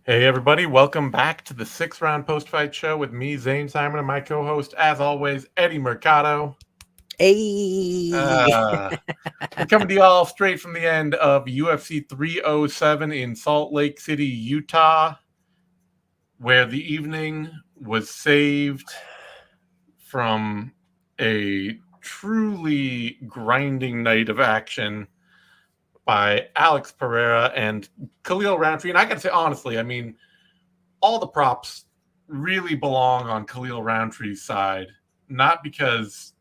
Hey everybody, welcome back to the 6 round post-fight show with me, Zane Simon, and my co-host, as always, Eddie Mercado. Hey. We're coming to y'all straight from the end of UFC 307 in Salt Lake City, Utah, where the evening was saved from a truly grinding night of action by Alex Pereira and Khalil Rountree. And I gotta say, honestly, I mean, all the props really belong on Khalil Rountree's side, not because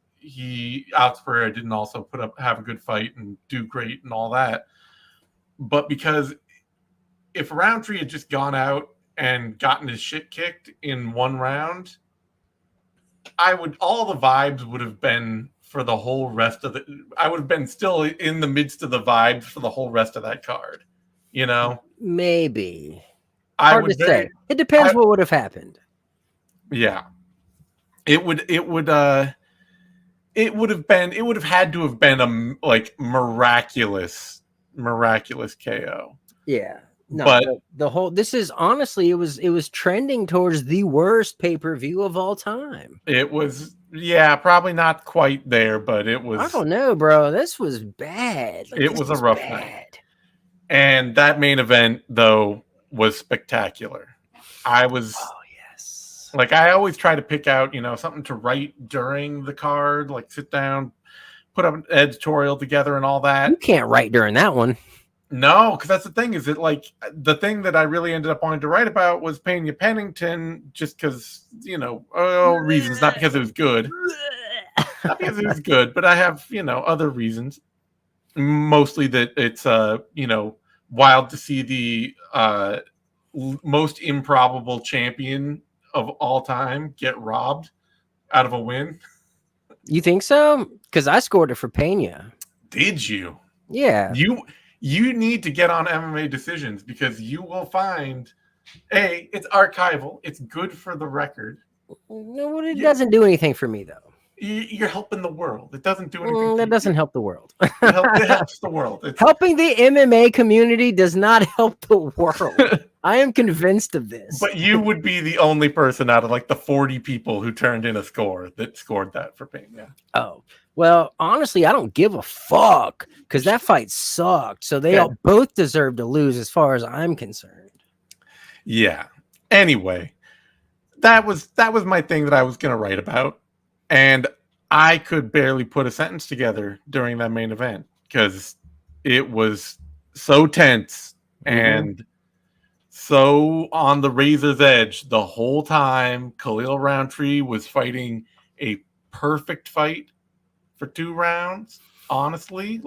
Alex Pereira didn't also have a good fight and do great and all that, but because if Rountree had just gone out and gotten his shit kicked in one round, all the vibes would have been for the whole rest of I would have been still in the midst of the vibes for the whole rest of that card, you know? Maybe. Hard to say. It depends what would have happened. Yeah. It would have had to have been a miraculous KO. Yeah. No, but this is honestly, it was trending towards the worst pay-per-view of all time. It was, yeah, probably not quite there, but it was. I don't know, bro. This was bad. It was a rough night. And that main event, though, was spectacular. I always try to pick out, something to write during the card, like sit down, put up an editorial together and all that. You can't write during that one. No, because that's the thing. Is it the thing that I really ended up wanting to write about was Pena Pennington, just because reasons, not because it was good, not because it was good, but I have other reasons. Mostly that it's wild to see the most improbable champion of all time get robbed out of a win. You think so? Because I scored it for Pena. Did you? Yeah. You need to get on MMA Decisions because you will find, it's archival. It's good for the record. No, it doesn't do anything for me, though. You're helping the world. It doesn't do anything. That doesn't help the world. It helps the world. Helping the MMA community does not help the world. I am convinced of this. But you would be the only person out of the 40 people who turned in a score that scored that for Pena. Oh. Well, honestly, I don't give a fuck because that fight sucked. So they all both deserve to lose as far as I'm concerned. Yeah. Anyway, that was my thing that I was going to write about. And I could barely put a sentence together during that main event because it was so tense and so on the razor's edge the whole time. Khalil Rountree was fighting a perfect fight for 2 rounds, honestly,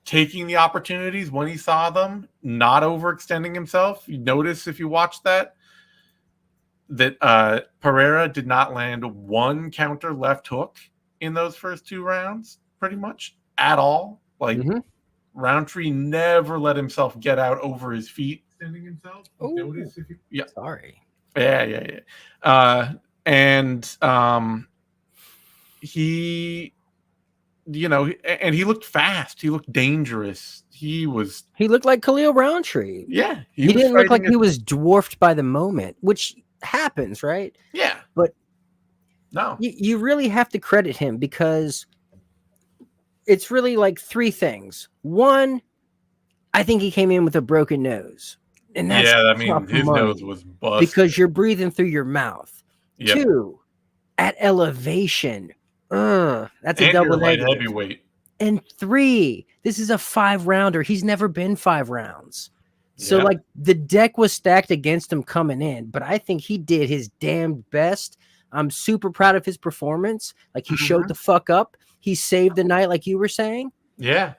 taking the opportunities when he saw them, not overextending himself. You notice if you watch that Pereira did not land one counter left hook in those first 2 rounds, pretty much at all. Rountree never let himself get out over his feet, extending himself. Notice if you, yeah, sorry, yeah. He, and he looked fast. He looked dangerous. He looked like Khalil Rountree. Yeah. He didn't look like he was dwarfed by the moment, which happens, right? Yeah. But no, you really have to credit him because it's really 3 things. One, I think he came in with a broken nose. And that's his nose was busted. Because you're breathing through your mouth. Yep. 2, at elevation. That's a double negative. Heavyweight. And 3, this is a 5-rounder. He's never been 5 rounds. So the deck was stacked against him coming in, but I think he did his damn best. I'm super proud of his performance. He showed the fuck up. He saved the night, like you were saying. Yeah.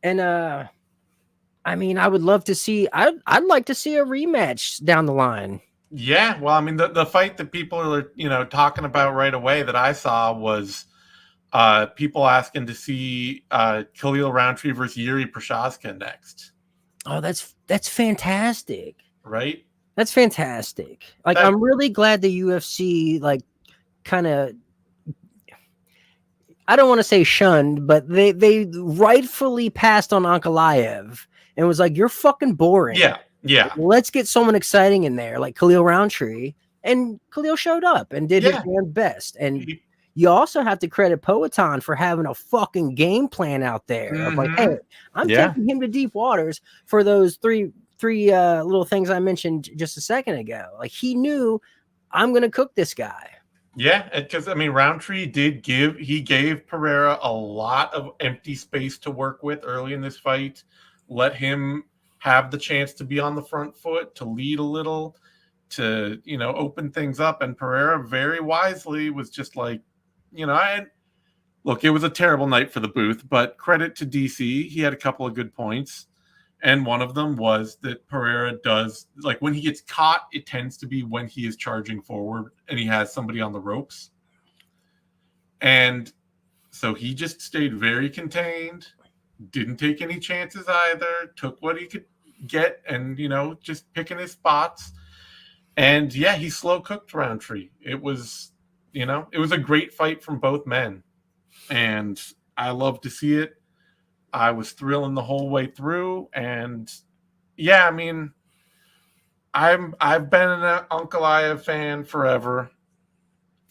And I mean, I would love to see. I'd like to see a rematch down the line. Yeah, well, I mean, the fight that people are talking about right away that I saw was people asking to see Khalil Rountree versus Yuri Prochazka next. Oh, that's fantastic, right? That's fantastic. I'm really glad the UFC kind of. I don't want to say shunned, but they rightfully passed on Ankalaev and was like, "You're fucking boring." Yeah. Yeah. Let's get someone exciting in there, like Khalil Rountree. And Khalil showed up and did his damn best. And you also have to credit Poatan for having a fucking game plan out there. Of like, hey, I'm taking him to deep waters for those three little things I mentioned just a second ago. Like, he knew, I'm going to cook this guy. Yeah, because I mean, Rountree gave Pereira a lot of empty space to work with early in this fight. Let him have the chance to be on the front foot, to lead a little, to, you know, open things up. And Pereira very wisely was just like, you know, look, it was a terrible night for the booth, but credit to DC. He had a couple of good points. And one of them was that Pereira does, like, when he gets caught, it tends to be when he is charging forward and he has somebody on the ropes. And so he just stayed very contained, didn't take any chances either, took what he could get and, you know, just picking his spots. And yeah, he slow cooked Rountree. It was, you know, it was a great fight from both men. And I love to see it. I was thrilling the whole way through, and yeah, I mean, I've been an Ankalaev fan forever.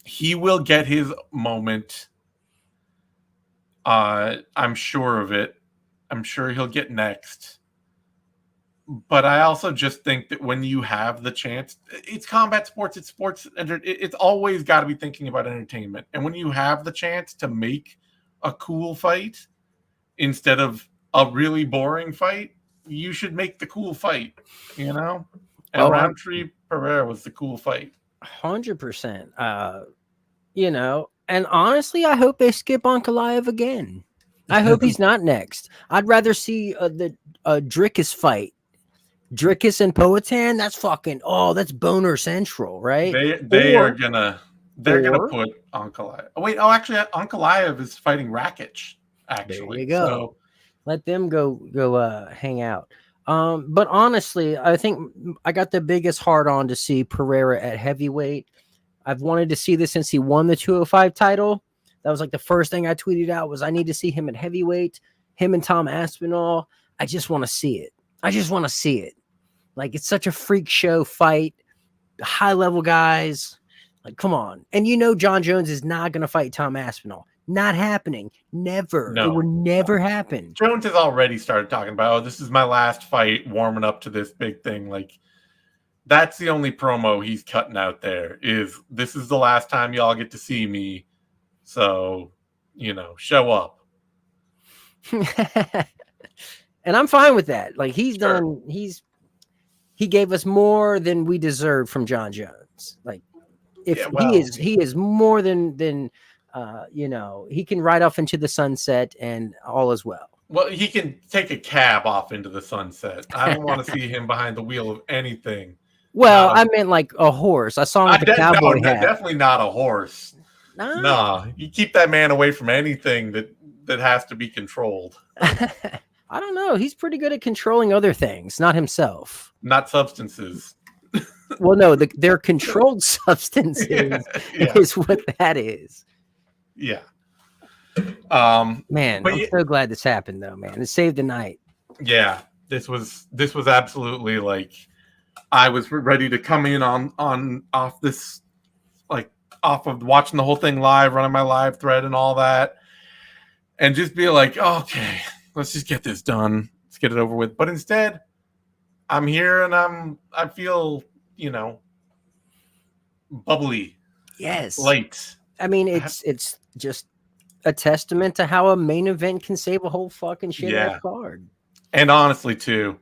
He will get his moment. I'm sure of it. I'm sure he'll get next. But I also just think that when you have the chance, it's combat sports, it's sports, it's always got to be thinking about entertainment. And when you have the chance to make a cool fight instead of a really boring fight, you should make the cool fight, you know? And Rountree Pereira was the cool fight. 100%. You know, and honestly, I hope they skip Ankalaev again. I hope he's not next. I'd rather see the Dricus fight. Dricus and Poatan, that's fucking, that's boner central, right? They're gonna put Ankalaev. Oh, wait, actually, Ankalaev is fighting Rakic. Actually, there you go. So let them go hang out. But honestly, I think I got the biggest hard on to see Pereira at heavyweight. I've wanted to see this since he won the 205 title. That was like the first thing I tweeted out was I need to see him at heavyweight, him and Tom Aspinall. I just want to see it. Like, it's such a freak show fight. High level guys. Like, come on. And you know John Jones is not going to fight Tom Aspinall. Not happening. Never. No. It would never happen. Jones has already started talking about, this is my last fight, warming up to this big thing. Like, that's the only promo he's cutting out there is, this is the last time y'all get to see me. So, you know, show up. And I'm fine with that. Like, he's done, he gave us more than we deserved from John Jones. Like, if he is more than you know, he can ride off into the sunset and all is well. Well, he can take a cab off into the sunset. I don't want to see him behind the wheel of anything. Well, I meant like a horse. I saw him with a cowboy hat. Definitely not a horse. No, you keep that man away from anything that has to be controlled. I don't know. He's pretty good at controlling other things, not himself. Not substances. Well, no, they're controlled substances is what that is. Yeah. Man, I'm so glad this happened though, man. It saved the night. Yeah. This was absolutely like, I was ready to come in off this, like, off of watching the whole thing live, running my live thread and all that, and just be like, okay, let's just get this done. Let's get it over with. But instead, I'm here and I feel, you know, bubbly. Yes. Light. I mean, it's just a testament to how a main event can save a whole fucking shit ass card. And honestly, too,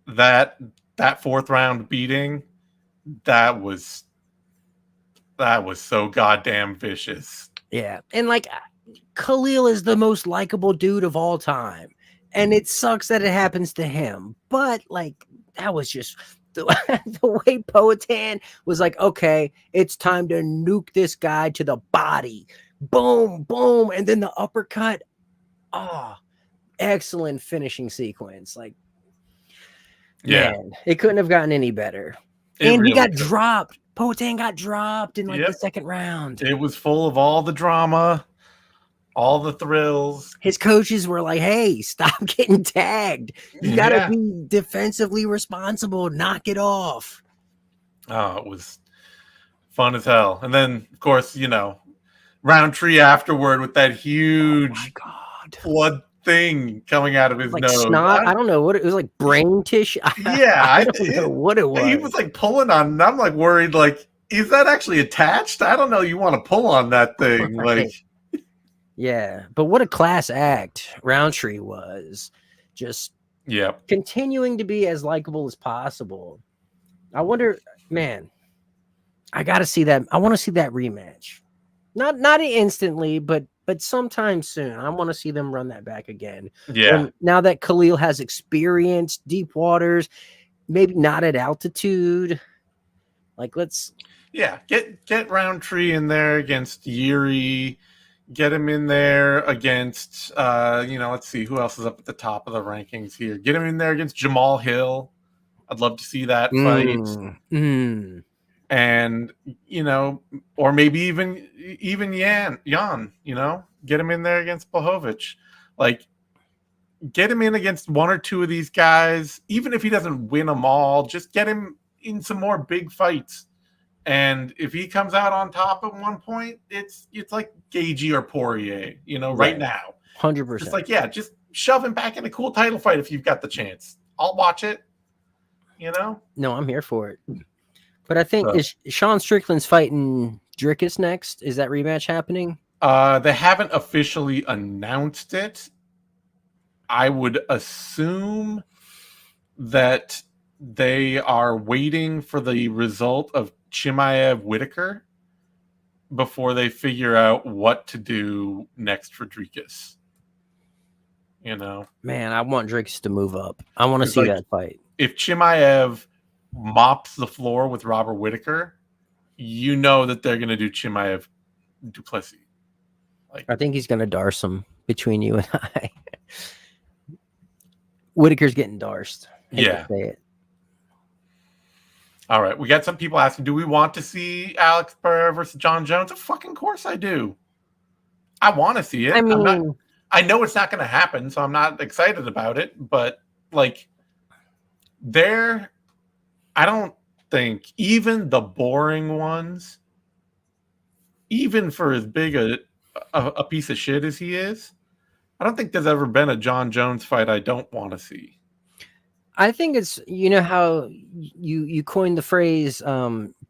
that fourth round beating, that was so goddamn vicious. Yeah. And like, Khalil is the most likable dude of all time. And it sucks that it happens to him. But like, that was just the way Poatan was like, okay, it's time to nuke this guy to the body. Boom, boom. And then the uppercut. Oh, excellent finishing sequence. Like, man, it couldn't have gotten any better. And he got dropped. Poatan got dropped in like the second round. It was full of all the drama, All the thrills. His coaches were like, "Hey, stop getting tagged. You got to be defensively responsible. Knock it off." Oh, it was fun as hell. And then, of course, Rountree afterward with that huge blood thing coming out of his like nose. Snot. I don't know what it was, like brain tissue. I don't know what it was. He was like pulling on, and I'm like worried, like, is that actually attached? I don't know. You want to pull on that thing, right. Yeah, but what a class act Rountree was. Just continuing to be as likable as possible. I wonder, man, I got to see that. I want to see that rematch. Not instantly, but sometime soon. I want to see them run that back again. Yeah. Now that Khalil has experience, deep waters, maybe not at altitude. Like, let's. Yeah, get Rountree in there against Vieira. Get him in there against, let's see, who else is up at the top of the rankings here? Get him in there against Jamal Hill. I'd love to see that fight. And, or maybe even Jan, get him in there against Blachowicz. Like, get him in against one or two of these guys. Even if he doesn't win them all, just get him in some more big fights. And if he comes out on top at one point, it's like Gagey or Poirier, right now. 100%. It's like, just shove him back in a cool title fight if you've got the chance. I'll watch it, No, I'm here for it. But I think, is Sean Strickland's fighting Dricus next? Is that rematch happening? They haven't officially announced it. I would assume that they are waiting for the result of Chimaev Whitaker before they figure out what to do next for Dricus. Man, I want Dricus to move up. I want to see that fight. If Chimaev mops the floor with Robert Whitaker, that they're going to do Chimaev Duplessis. I think he's going to darce him between you and I. Whitaker's getting darsed. Yeah. Say it. All right, we got some people asking, do we want to see Alex Pereira versus John Jones? Of fucking course I do. I want to see it. I know it's not going to happen, so I'm not excited about it. But, I don't think, even the boring ones, even for as big a piece of shit as he is, I don't think there's ever been a John Jones fight I don't want to see. I think it's, how you coined the phrase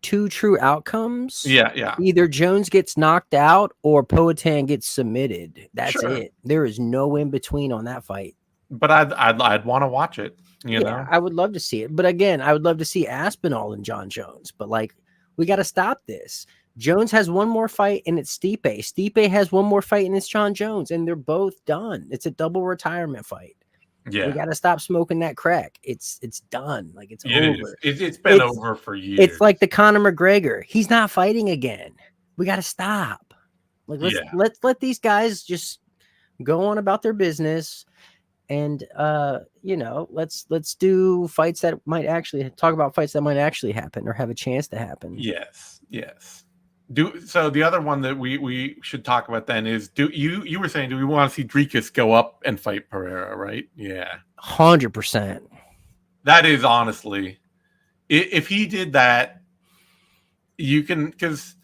two true outcomes. Yeah. Either Jones gets knocked out or Poatan gets submitted. That's it. There is no in between on that fight. But I'd want to watch it. I would love to see it. But again, I would love to see Aspinall and John Jones. But we got to stop this. Jones has one more fight and it's Stipe. Stipe has one more fight and it's John Jones, and they're both done. It's a double retirement fight. Yeah, we got to stop smoking that crack. It's done. It's over. It's been over for years. It's like the Conor McGregor. He's not fighting again. We got to stop. Let's let these guys just go on about their business, and let's do fights that might actually talk about fights that might actually happen or have a chance to happen. Yes. So the other one that we should talk about then is, you were saying, do we want to see Dricus go up and fight Pereira, right? Yeah. 100%. That is, honestly, if he did that, you can, because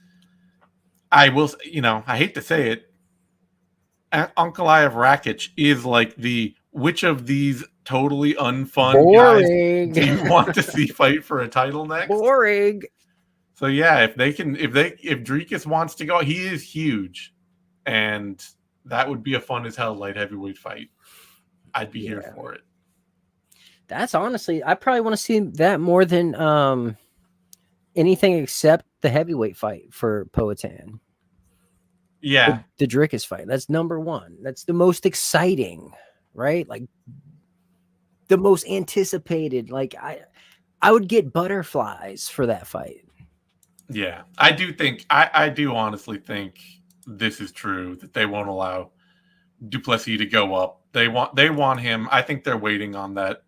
I will, I hate to say it, Ankalaev Rakic is like which of these totally unfun guys do you want to see fight for a title next? Boring. So yeah, if Dricus wants to go, he is huge, and that would be a fun as hell light heavyweight fight. I'd be here for it. That's honestly, I probably want to see that more than anything except the heavyweight fight for Poatan. Yeah, the Dricus fight. That's number one. That's the most exciting, right? The most anticipated. I would get butterflies for that fight. Yeah, I do honestly think this is true, that they won't allow Duplessis to go up. They want him. I think they're waiting on that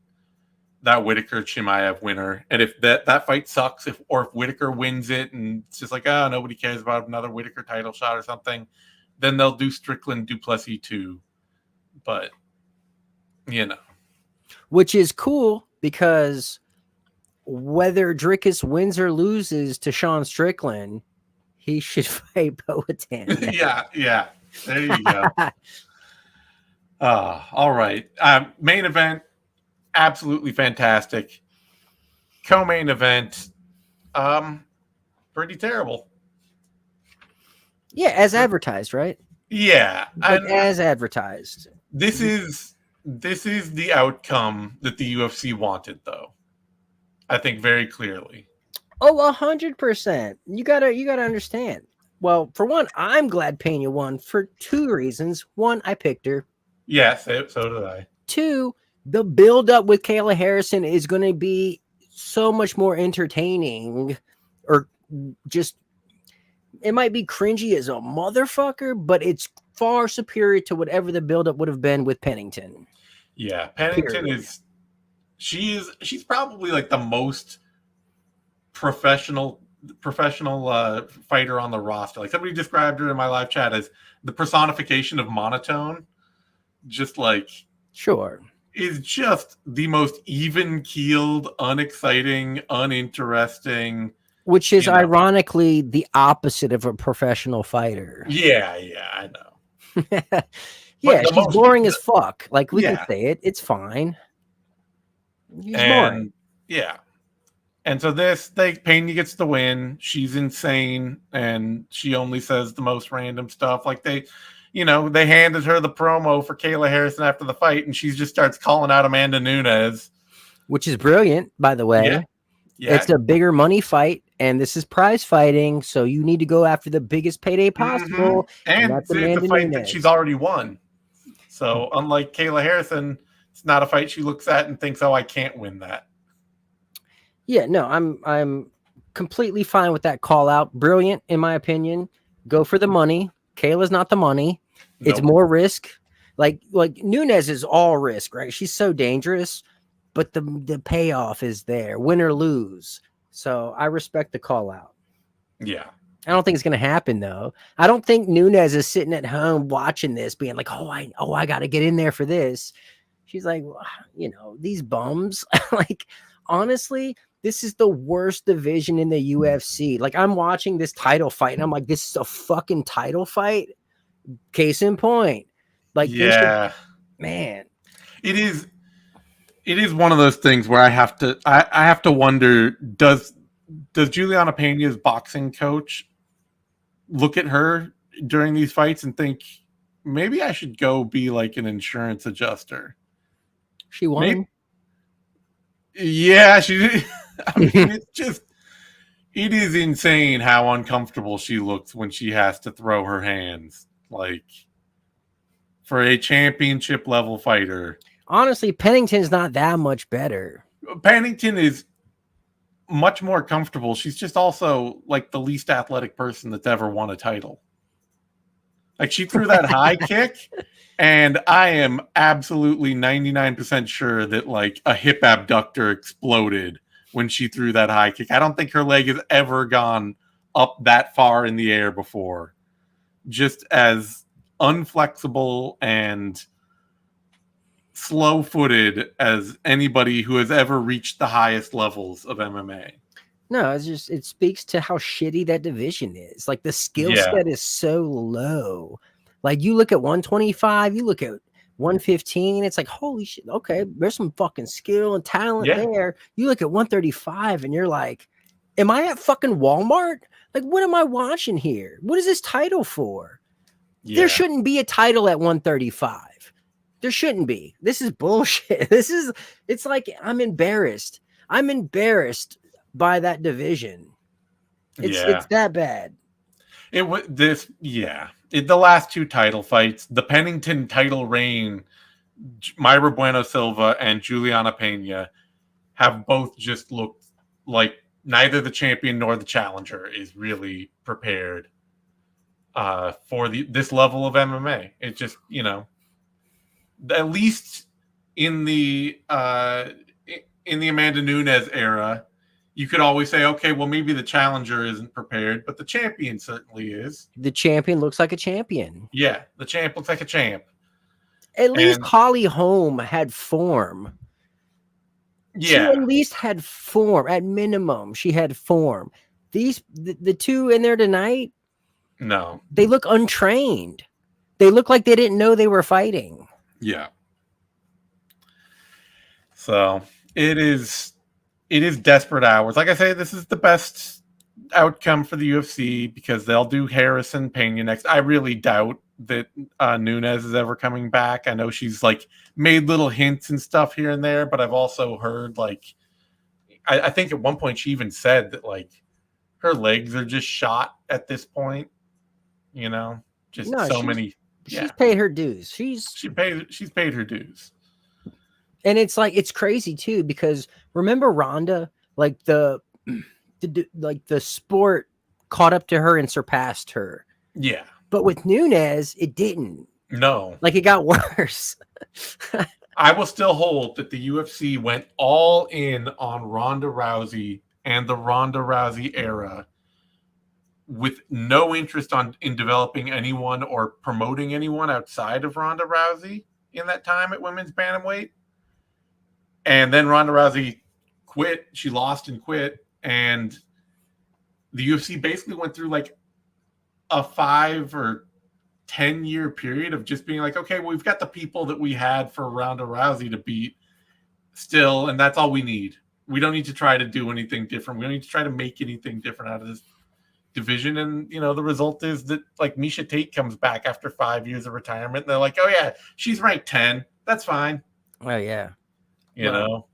Whitaker Chimaev winner. And if that fight sucks, if Whitaker wins it and it's just nobody cares about another Whitaker title shot or something, then they'll do Strickland Duplessis too. But which is cool because whether Dricus wins or loses to Sean Strickland, he should fight Poatan. yeah. There you go. All right. Main event, absolutely fantastic. Co-main event, pretty terrible. Yeah, as advertised, right? Yeah, as advertised. This is the outcome that the UFC wanted, though. I think very clearly. Oh, 100%. You gotta understand. Well, for one, I'm glad Pena won for two reasons. One, I picked her. Yes, so did I. Two, the build up with Kayla Harrison is going to be so much more entertaining, or just it might be cringy as a motherfucker, but it's far superior to whatever the build up would have been with Pennington. Yeah, Pennington she's probably like the most professional fighter on the roster. Like somebody described her in my live chat as the personification of monotone. Just like sure is just the most even-keeled, unexciting, uninteresting, which is ironically the opposite of a professional fighter. Yeah, I know. Yeah, she's boring as fuck. Like we can say it. It's fine. She's boring. Yeah. And so Pena gets the win. She's insane, and she only says the most random stuff. Like they handed her the promo for Kayla Harrison after the fight, and she just starts calling out Amanda Nunes. Which is brilliant, by the way. Yeah. It's a bigger money fight, and this is prize fighting, so you need to go after the biggest payday possible. And that's a fight that she's already won. So unlike Kayla Harrison, it's not a fight she looks at and thinks, oh, I can't win that. Yeah, no, I'm completely fine with that call out. Brilliant, in my opinion. Go for the money. Kayla's not the money. Nope. It's more risk. Like Nunes is all risk, right? She's so dangerous, but the payoff is there, win or lose. So I respect the call out. Yeah. I don't think it's going to happen, though. I don't think Nunes is sitting at home watching this being like, I got to get in there for this. She's like, these bums. Like, honestly, this is the worst division in the UFC. Like, I'm watching this title fight, and I'm like, this is a fucking title fight? Case in point. Like, yeah. Man. It is one of those things where I have to wonder, does Juliana Pena's boxing coach look at her during these fights and think, maybe I should go be like an insurance adjuster? She won. Maybe. Yeah, she did. I mean, it is insane how uncomfortable she looks when she has to throw her hands. Like, for a championship level fighter. Honestly, Pennington's not that much better. Pennington is much more comfortable. She's just also like the least athletic person that's ever won a title. Like, she threw that high kick, and I am absolutely 99% sure that like a hip abductor exploded when she threw that high kick. I don't think her leg has ever gone up that far in the air before. Just as unflexible and slow-footed as anybody who has ever reached the highest levels of MMA. No, it speaks to how shitty that division is. Like, the skill set is so low. Like, you look at 125, you look at 115, it's like, holy shit, okay, there's some fucking skill and talent there. You look at 135 and you're like, am I at fucking Walmart? Like, what am I watching here? What is this title for? Yeah. There shouldn't be a title at 135. There shouldn't be. This is bullshit. It's like, I'm embarrassed. I'm embarrassed by that division. It's that bad. The last two title fights, the Pennington title reign, Mayra Bueno Silva and Juliana Pena have both just looked like neither the champion nor the challenger is really prepared for this level of MMA. It just, at least in the Amanda Nunes era, you could always say, okay, well, maybe the challenger isn't prepared, but the champion certainly is. The champion looks like a champion. Yeah, the champ looks like a champ. At least Holly Holm had form. Yeah. She at least had form. At minimum, she had form. The two in there tonight, no. They look untrained. They look like they didn't know they were fighting. Yeah. So it is desperate hours. Like I say, this is the best outcome for the UFC because they'll do Harrison Pena next. I really doubt that Nunes is ever coming back. I know she's like made little hints and stuff here and there, but I've also heard like I think at one point she even said that like her legs are just shot at this point. You know, just many. She's paid her dues. She's paid her dues. And it's like it's crazy too because remember Ronda, like the sport caught up to her and surpassed her. Yeah. But with Nunes, it didn't. No. Like it got worse. I will still hold that the UFC went all in on Ronda Rousey and the Ronda Rousey era with no interest in developing anyone or promoting anyone outside of Ronda Rousey in that time at women's bantamweight. And then Ronda Rousey quit. She lost and quit. And the UFC basically went through like a 5 or 10 year period of just being like, okay, well, we've got the people that we had for Ronda Rousey to beat still, and that's all we need. We don't need to try to do anything different. We don't need to try to make anything different out of this division. And, you know, the result is that like Miesha Tate comes back after 5 years of retirement. And they're like, oh, yeah, she's ranked 10. That's fine. Oh, yeah. You know?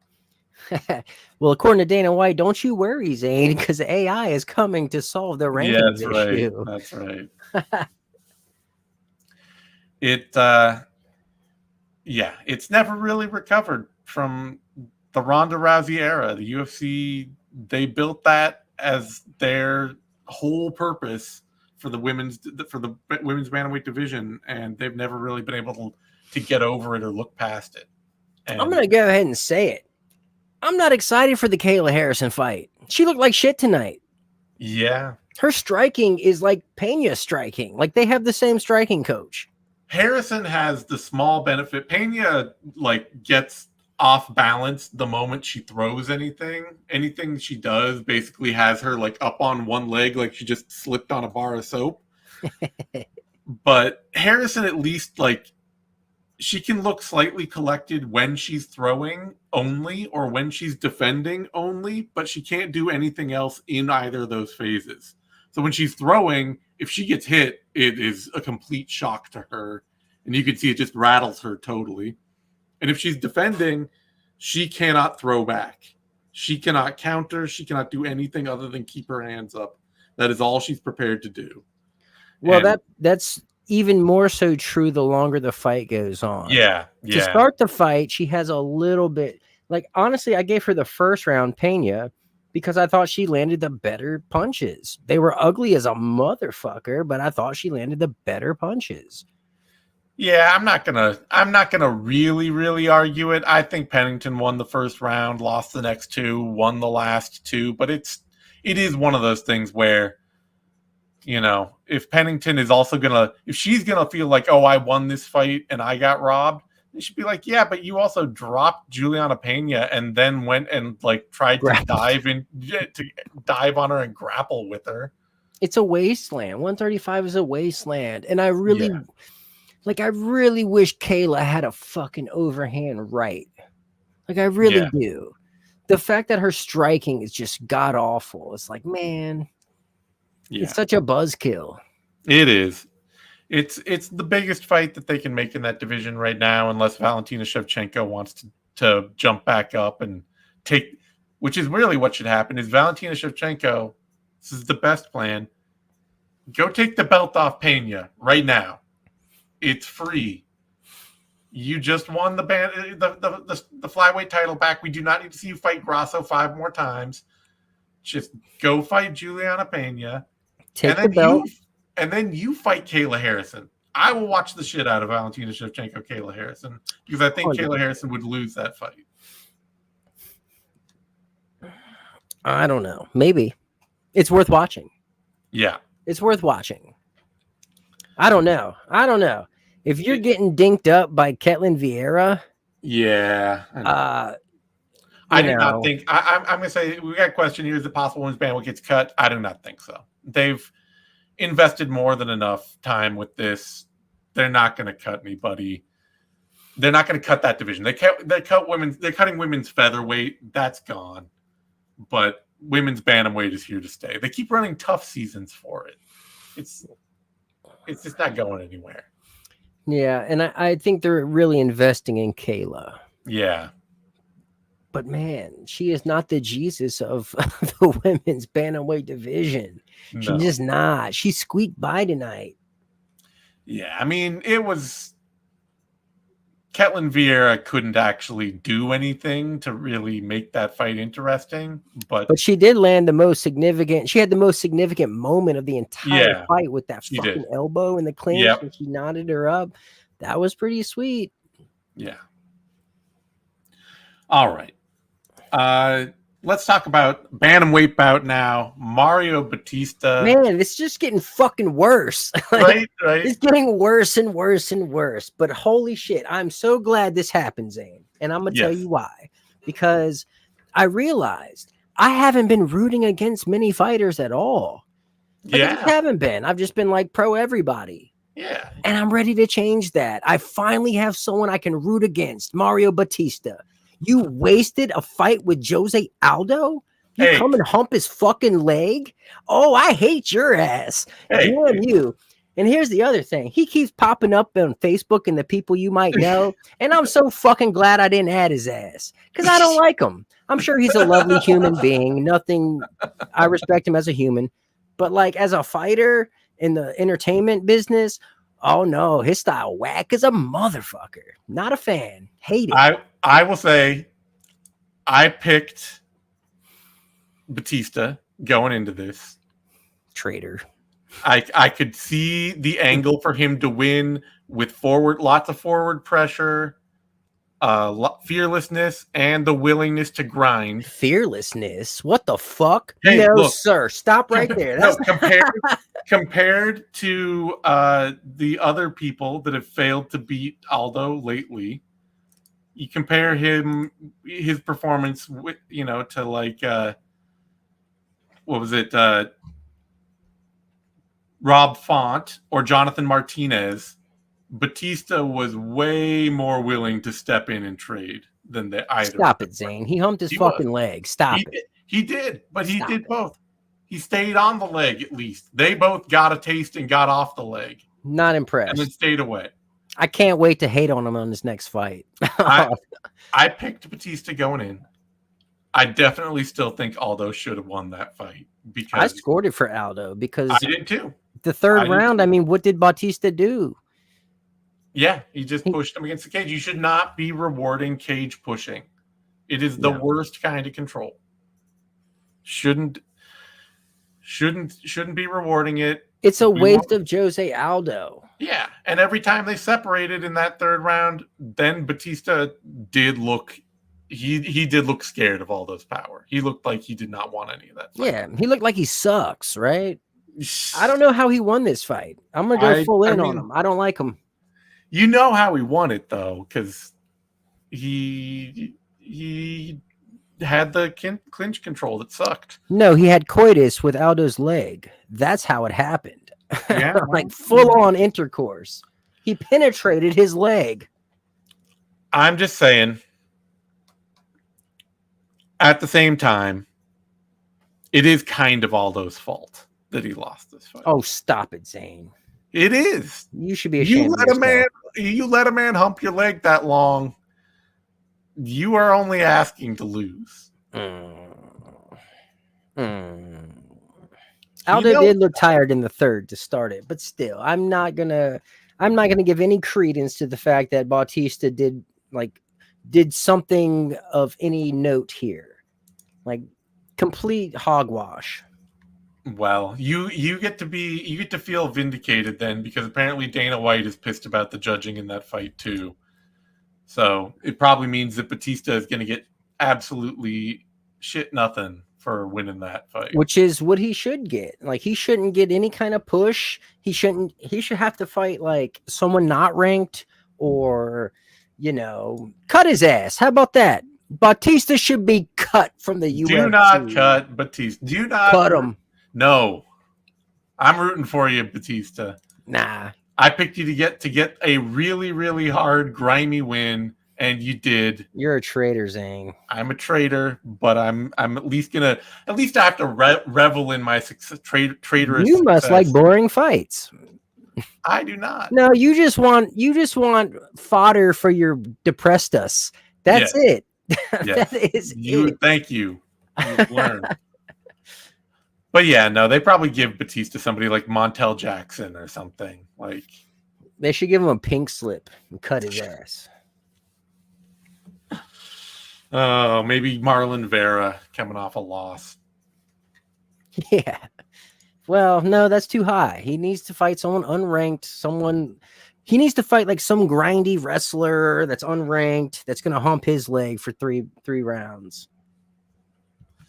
Well, according to Dana White, don't you worry, Zane, because AI is coming to solve the ranking issue. That's right. It's never really recovered from the Ronda Rousey era. The UFC, they built that as their whole purpose for the women's bantamweight division, and they've never really been able to get over it or look past it. And I'm going to go ahead and say it. I'm not excited for the Kayla Harrison fight. She looked like shit tonight. Yeah. Her striking is like Pena striking. Like they have the same striking coach. Harrison has the small benefit. Pena like gets off balance the moment she throws anything. Anything she does basically has her like up on one leg like she just slipped on a bar of soap. But Harrison at least like she can look slightly collected when she's throwing only or when she's defending only, but she can't do anything else in either of those phases. So when she's throwing, if she gets hit, it is a complete shock to her. And you can see it just rattles her totally. And if she's defending, she cannot throw back. She cannot counter. She cannot do anything other than keep her hands up. That is all she's prepared to do. Well, and that's even more so true the longer the fight goes on. Yeah. To start the fight, she has a little bit, like, honestly, I gave her the first round, Pena, because I thought she landed the better punches. They were ugly as a motherfucker, but I thought she landed the better punches. Yeah, I'm not gonna really argue it. I think Pennington won the first round, lost the next two, won the last two, but it is one of those things where, you know, if Pennington is also if she's gonna feel like, oh, I won this fight and I got robbed, they should be like, yeah, but you also dropped Juliana Pena and then went and like tried to dive on her and grapple with her. It's a wasteland. 135 is a wasteland, and I really wish Kayla had a fucking overhand right. Like I really do. The fact that her striking is just god awful. It's like, man. Yeah. It's such a buzzkill. It is. It's the biggest fight that they can make in that division right now, unless Valentina Shevchenko wants to jump back up and take, which is really what should happen. Is Valentina Shevchenko? This is the best plan. Go take the belt off Pena right now. It's free. You just won the flyweight title back. We do not need to see you fight Grasso 5 more times. Just go fight Juliana Pena. Take the belt. And then you fight Kayla Harrison. I will watch the shit out of Valentina Shevchenko, Kayla Harrison, because I think Kayla Harrison would lose that fight. I don't know. Maybe it's worth watching. Yeah. It's worth watching. I don't know. If you're getting dinked up by Ketlin Vieira, yeah, I know. I do not think. I'm going to say we got a question here: is the possible women's bantamweight gets cut? I do not think so. They've invested more than enough time with this. They're not going to cut anybody. They're not going to cut that division. They cut women's. They're cutting women's featherweight. That's gone. But women's bantamweight is here to stay. They keep running tough seasons for it. It's just not going anywhere. Yeah, and I think they're really investing in Kayla. Yeah. But man, she is not the Jesus of the women's bantamweight division. No. She's just not. She squeaked by tonight. Yeah, I mean, it was Ketlin Vieira couldn't actually do anything to really make that fight interesting, but she did land the most significant. She had the most significant moment of the entire fight with that fucking elbow in the clinch, and she knotted her up. That was pretty sweet. Yeah. All right. Let's talk about bantamweight bout now. Mario Batista. Man, it's just getting fucking worse. Right. It's getting worse and worse and worse. But holy shit, I'm so glad this happened, Zane. And I'm going to tell you why. Because I realized I haven't been rooting against many fighters at all. I just haven't been. I've just been like pro everybody. Yeah. And I'm ready to change that. I finally have someone I can root against, Mario Batista. You wasted a fight with Jose Aldo? You come and hump his fucking leg? Oh, I hate your ass. Damn you. And here's the other thing. He keeps popping up on Facebook and the people you might know. And I'm so fucking glad I didn't add his ass because I don't like him. I'm sure he's a lovely human being. Nothing. I respect him as a human. But like as a fighter in the entertainment business, oh no, his style whack as a motherfucker. Not a fan. Hate it. I will say I picked Batista going into this. Traitor. I could see the angle for him to win with lots of forward pressure, fearlessness, and the willingness to grind. Fearlessness? What the fuck? Hey, no, look, sir. Stop right there. No, compared to the other people that have failed to beat Aldo lately, you compare his performance with, to like what was it? Rob Font or Jonathan Martinez. Batista was way more willing to step in and trade than either. Stop it, Zane. He humped his fucking leg. Stop it. He did, but he did both. He stayed on the leg at least. They both got a taste and got off the leg. Not impressed. And then stayed away. I can't wait to hate on him on his next fight. I picked Batista going in. I definitely still think Aldo should have won that fight because I scored it for Aldo because I did too. The third round, I mean, what did Batista do? Yeah, he just pushed him against the cage. You should not be rewarding cage pushing. It is the worst kind of control. Shouldn't be rewarding it. It's a waste of Jose Aldo. Yeah, and every time they separated in that third round, then Batista did look he did look scared of Aldo's power. He looked like he did not want any of that fight. Yeah, he looked like he sucks, right? I don't know how he won this fight. I'm going to go full in on him. I don't like him. You know how he won it, though, because he had the clinch control that sucked. No, he had coitus with Aldo's leg. That's how it happened. Yeah. Like full-on intercourse. He penetrated his leg. I'm just saying, at the same time, it is kind of Aldo's fault that he lost this fight. Oh, stop it, Zane. It is. You should be ashamed. You let a man hump your leg that long. You are only asking to lose. Aldo did look tired in the third to start it, but still, I'm not gonna give any credence to the fact that Batista did something of any note here. Like complete hogwash. Well, you get to feel vindicated then, because apparently Dana White is pissed about the judging in that fight too. So it probably means that Batista is going to get absolutely shit nothing for winning that fight. Which is what he should get. Like, he shouldn't get any kind of push. He should have to fight like someone not ranked, or, you know, cut his ass. How about that? Batista should be cut from the UFC. Do not cut Batista. Do not cut him. No. I'm rooting for you, Batista. Nah. I picked you to get a really, really hard, grimy win, and you did. You're a traitor, Zane. I'm a traitor, but I'm at least I have to revel in my traitorous. You must like boring fights. I do not. No, you just want fodder for your depressed us. That's it. Yes. That is it. Thank you. You've learned. But yeah, no, they probably give Batista somebody like Montel Jackson or something. Like, they should give him a pink slip and cut his ass. Oh, maybe Marlon Vera coming off a loss. Yeah. Well, no, that's too high. He needs to fight someone unranked, he needs to fight like some grindy wrestler that's unranked, that's going to hump his leg for three rounds.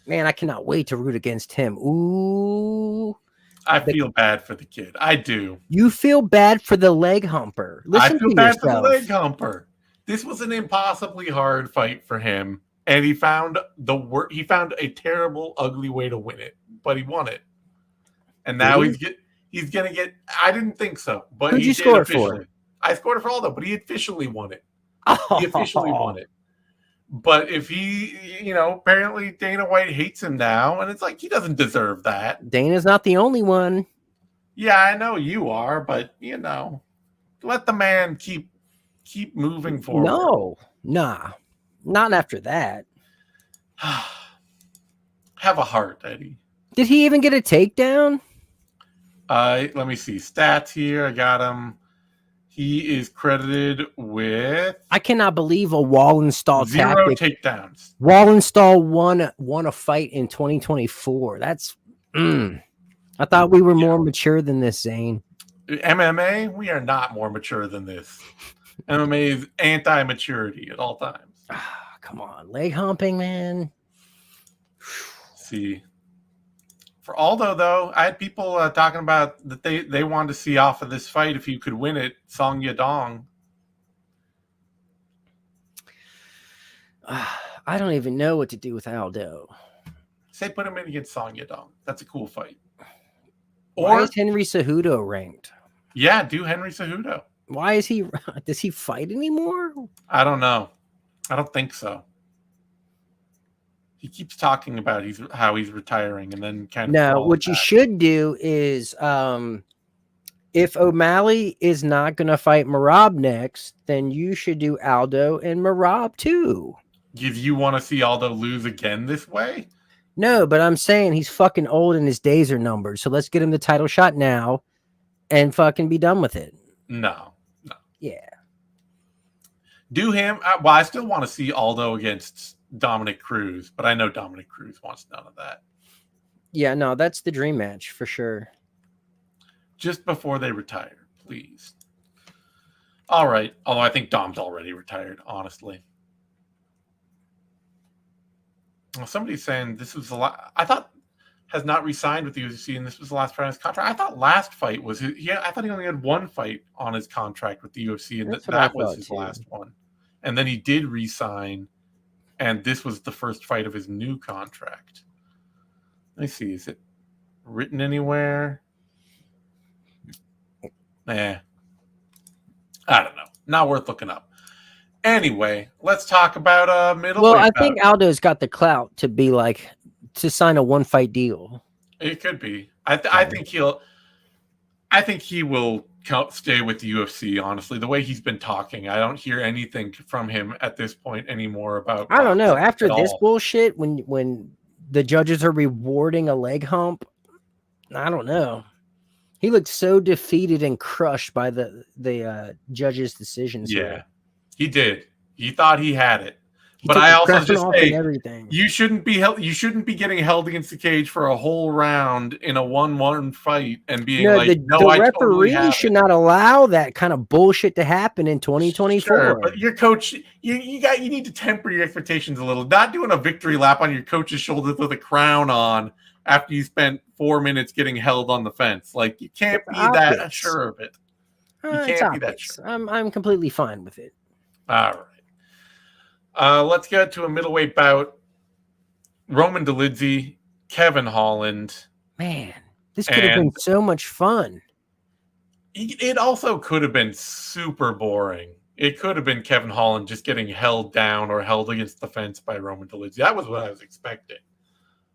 Man, I cannot wait to root against him. Ooh. I feel bad for the kid. I do. You feel bad for the leg humper. I feel bad for the leg humper. This was an impossibly hard fight for him, and he found a terrible, ugly way to win it, but he won it. And now he's gonna get. I didn't think so, but who'd you score it for? I scored it for Aldo, but he officially won it. Oh. He officially won it. But if apparently Dana White hates him now, and it's like he doesn't deserve that. Dana's not the only one. Yeah, I know you are, but let the man keep moving forward. No, nah, not after that. Have a heart, Eddie. Did he even get a takedown? Let me see stats here. I got him. He is credited with. I cannot believe a Wallenstall 0 takedowns. Wallenstall won a fight in 2024. That's. I thought we were more mature than this, Zane. MMA, we are not more mature than this. MMA is anti-maturity at all times. Come on, leg humping, man. See. For Aldo, though, I had people talking about that they wanted to see off of this fight if you could win it, Song Yadong. I don't even know what to do with Aldo. Say put him in against Song Yadong. That's a cool fight. Why is Henry Cejudo ranked? Yeah, do Henry Cejudo. Why is he? Does he fight anymore? I don't know. I don't think so. He keeps talking about how he's retiring, and then kind of. No, what you should do is, if O'Malley is not going to fight Merab next, then you should do Aldo and Merab too. You want to see Aldo lose again this way? No, but I'm saying he's fucking old and his days are numbered. So let's get him the title shot now, and fucking be done with it. No. Yeah. Do him. Well, I still want to see Aldo against Dominic Cruz, but I know Dominic Cruz wants none of that. Yeah, no, that's the dream match for sure. Just before they retire, please. All right. Although I think Dom's already retired, honestly. Well, somebody's saying this was the last. I thought has not re-signed with the UFC, and this was the last fight on his contract. I thought last fight was his. Yeah, I thought he only had one fight on his contract with the UFC, and that was his last one. And then he did re-sign. And this was the first fight of his new contract. Let me see. Is it written anywhere? I don't know. Not worth looking up. Anyway, let's talk about middleweight. Well, I think Aldo's got the clout to be like to sign a one-fight deal. It could be. I think he will stay with the UFC, honestly. The way he's been talking, I don't hear anything from him at this point anymore about. I don't know. After this bullshit, when the judges are rewarding a leg hump, I don't know. He looked so defeated and crushed by the judges' decisions. Yeah, he did. He thought he had it. He But took I the also crown just off and say everything. you shouldn't be held. You shouldn't be getting held against the cage for a whole round in a 1-1 fight and being No, like, the "No, I totally referee have should it." not allow that kind of bullshit to happen in Sure, 2024. but your coach, you need to temper your expectations a little. Not doing a victory lap on your coach's shoulders with a crown on after you spent 4 minutes getting held on the fence. Like you can't It's be that optics. sure of it. You It's can't be that sure. optics. I'm completely fine with it. All right. Let's get to a middleweight bout. Roman Dolidze, Kevin Holland. Man, this could have been And so much fun. it also could have been super boring. It could have been Kevin Holland just getting held down or held against the fence by Roman Dolidze. That was what I was expecting.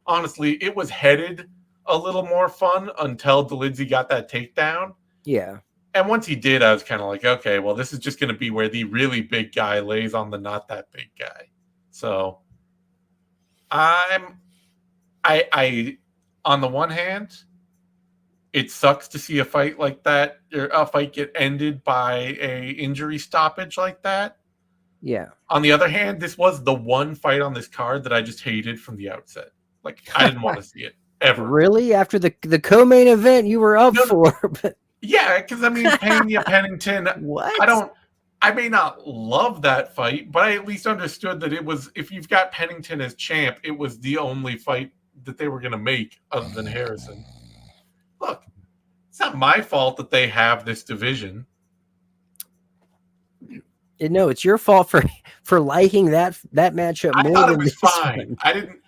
Honestly, it was headed a little more fun until Dolidze got that takedown. Yeah. And once he did, I was kind of like, okay, well, this is just going to be where the really big guy lays on the not that big guy. So I on the one hand, it sucks to see a fight like that, or a fight get ended by a injury stoppage like that. Yeah. On the other hand, this was the one fight on this card that I just hated from the outset. Like I didn't want to see it ever. Really? After the co-main event you were up for? But yeah, because I mean, Pena Pennington. what? I may not love that fight, but I at least understood that it was, if you've got Pennington as champ, it was the only fight that they were going to make other than Harrison. Look, it's not my fault that they have this division. No, it's your fault for liking that matchup more. I thought it than was this fine. one. I didn't.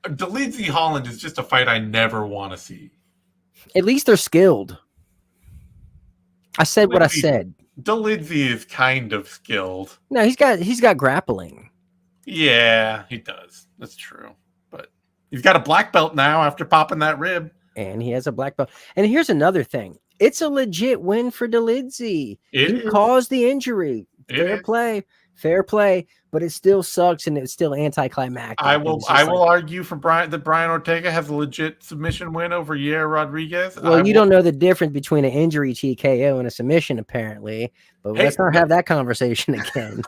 Dolidze Holland is just a fight I never want to see. At least they're skilled. I said what I said. Dolidze is kind of skilled. No, he's got grappling. Yeah, he does. That's true. But he's got a black belt now after popping that rib. And he has a black belt. And here's another thing. It's a legit win for Dolidze. He caused the injury. Fair play, but it still sucks and it's still anticlimactic. I will argue for that Brian Ortega has a legit submission win over Vieira Rodriguez. Well, you don't know the difference between an injury TKO and a submission, apparently. But let's not have that conversation again.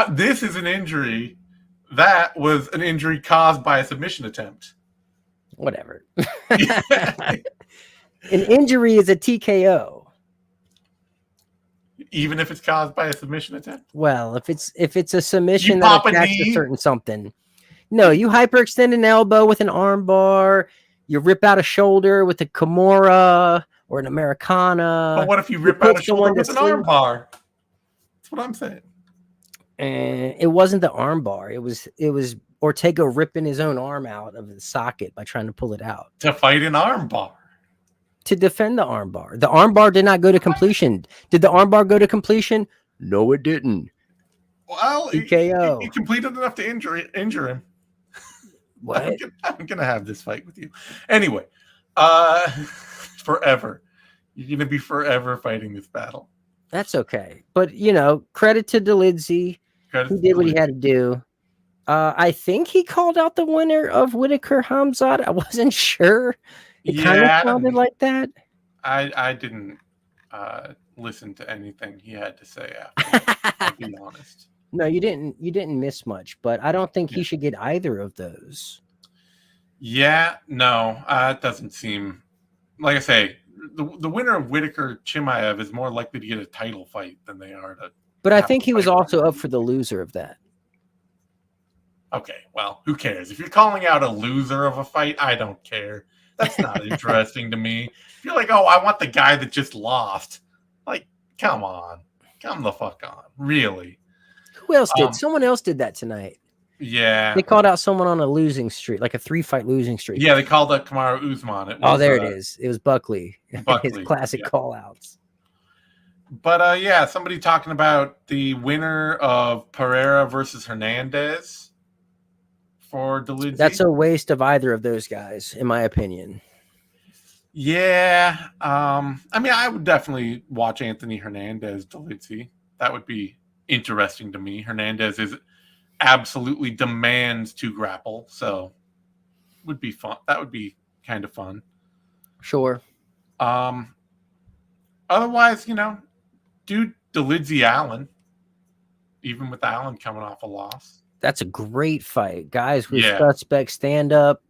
This is an injury. That was an injury caused by a submission attempt. Whatever. An injury is a TKO. Even if it's caused by a submission attempt? Well, if it's a submission that attacks a certain something. No, you hyperextend an elbow with an arm bar. You rip out a shoulder with a Kimura or an Americana. But what if you rip out a shoulder with an arm bar? That's what I'm saying. And it wasn't the arm bar. It was Ortega ripping his own arm out of the socket by trying to pull it out. To fight an arm bar. To defend the arm bar. The arm bar did not go to completion. Did the arm bar go to completion? No, it didn't. Well, TKO. He completed enough to injure him. What? I'm gonna have this fight with you. Anyway, forever. You're gonna be forever fighting this battle. That's okay. But credit to Dolidze. He did what he had to do. I think he called out the winner of Whitaker Hamzat. I wasn't sure. It kind of sounded like that. I didn't listen to anything he had to say after. I'll be honest. No, you didn't. You didn't miss much, but I don't think he should get either of those. Yeah, no, it doesn't seem. Like I say, the winner of Whitaker Chimaev is more likely to get a title fight than they are to. But I think he was also up for the loser of that. Okay, well, who cares? If you're calling out a loser of a fight, I don't care. That's not interesting to me. If you're like, oh, I want the guy that just lost. Like, come on. Come the fuck on. Really? Who else did? Someone else did that tonight. Yeah. They called out someone on a losing streak, like a 3-fight losing streak. Yeah, they called out Kamaru Usman. There it is. It was Buckley. His classic call-outs. But, somebody talking about the winner of Pereira versus Hernandez for Dolidze. That's a waste of either of those guys, in my opinion. Yeah. I mean, I would definitely watch Anthony Hernandez Dolidze. That would be interesting to me. Hernandez absolutely demands to grapple, so would be fun. That would be kind of fun. Sure. Otherwise, do Dolidze Allen. even with Allen coming off a loss. That's a great fight. Guys with Yeah. suspect stand up.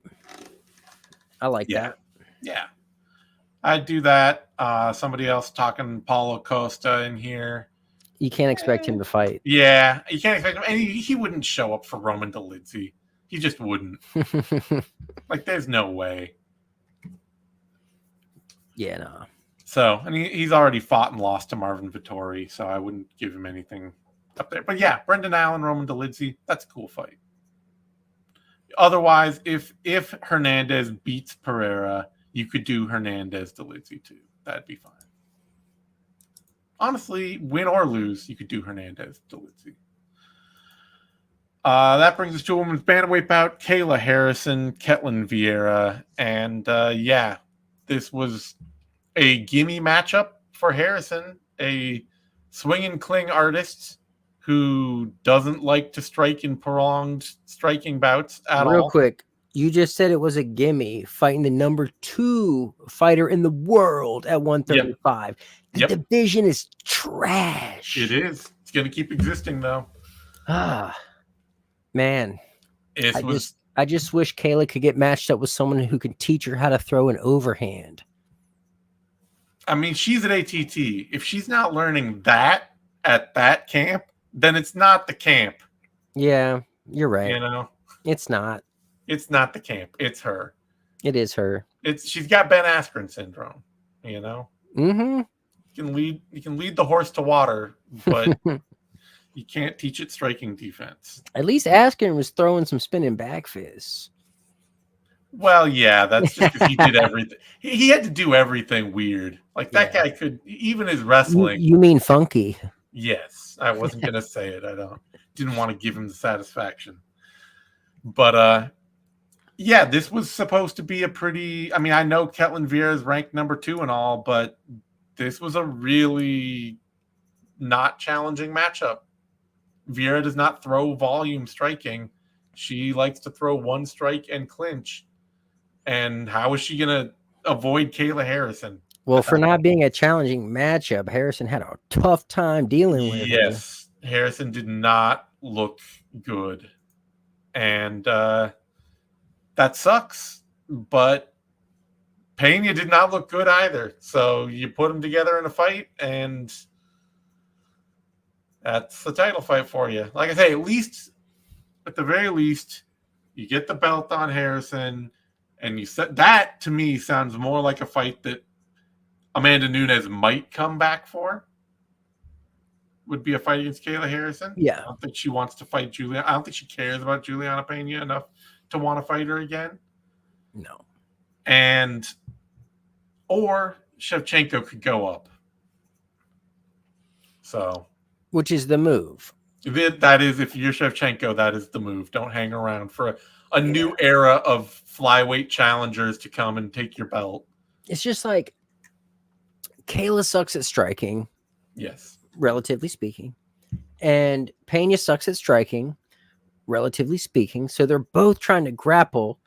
I like that. Yeah. I'd do that. Somebody else talking Paulo Costa in here. You can't expect him to fight. Yeah, you can't expect him. And he wouldn't show up for Roman Dolidze. He just wouldn't. Like, there's no way. Yeah, no. So, and he's already fought and lost to Marvin Vettori, so I wouldn't give him anything up there. But yeah, Brendan Allen, Roman Dolidze, that's a cool fight. Otherwise, if Hernandez beats Pereira, you could do Hernandez Dolidze too. That'd be fine. Honestly, win or lose, you could do Hernandez Dolidze. That brings us to a women's bantamweight bout: Kayla Harrison, Ketlin Vieira, and yeah, this was a gimme matchup for Harrison, a swing and cling artist who doesn't like to strike in prolonged striking bouts at all. Real quick, you just said it was a gimme fighting the number 2 fighter in the world at 135. The division is trash. It is. It's going to keep existing, though. Man. I just wish Kayla could get matched up with someone who can teach her how to throw an overhand. I mean, she's at ATT. If she's not learning that at that camp, then it's not the camp. Yeah, you're right. You know? It's not. It's not the camp. It's her. It is her. She's got Ben Askren syndrome, you know? Mm-hmm. You can lead the horse to water, but you can't teach it striking defense. At least Askren was throwing some spinning back fists. Well, yeah, that's just because he did everything. He had to do everything weird. Like, that guy could, even his wrestling. You mean funky? Yes. I wasn't going to say it. Didn't want to give him the satisfaction. But, yeah, this was supposed to be a pretty, I mean, I know Ketlin Vieira is ranked number 2 and all, but this was a really not challenging matchup. Vieira does not throw volume striking. She likes to throw one strike and clinch. And how is she going to avoid Kayla Harrison? Well, for not being a challenging matchup, Harrison had a tough time dealing with her. Yes, Harrison did not look good. And that sucks. But Pena did not look good either. So you put them together in a fight, and that's the title fight for you. Like I say, at the very least, you get the belt on Harrison. And you said that, to me, sounds more like a fight that Amanda Nunes might come back for. Would be a fight against Kayla Harrison. Yeah. I don't think she wants to fight Juliana. I don't think she cares about Juliana Pena enough to want to fight her again. No. Or Shevchenko could go up. So. Which is the move. That is, if you're Shevchenko, that is the move. Don't hang around for a new era of flyweight challengers to come and take your belt. It's just like Kayla sucks at striking. Yes. Relatively speaking. And Pena sucks at striking, relatively speaking. So they're both trying to grapple.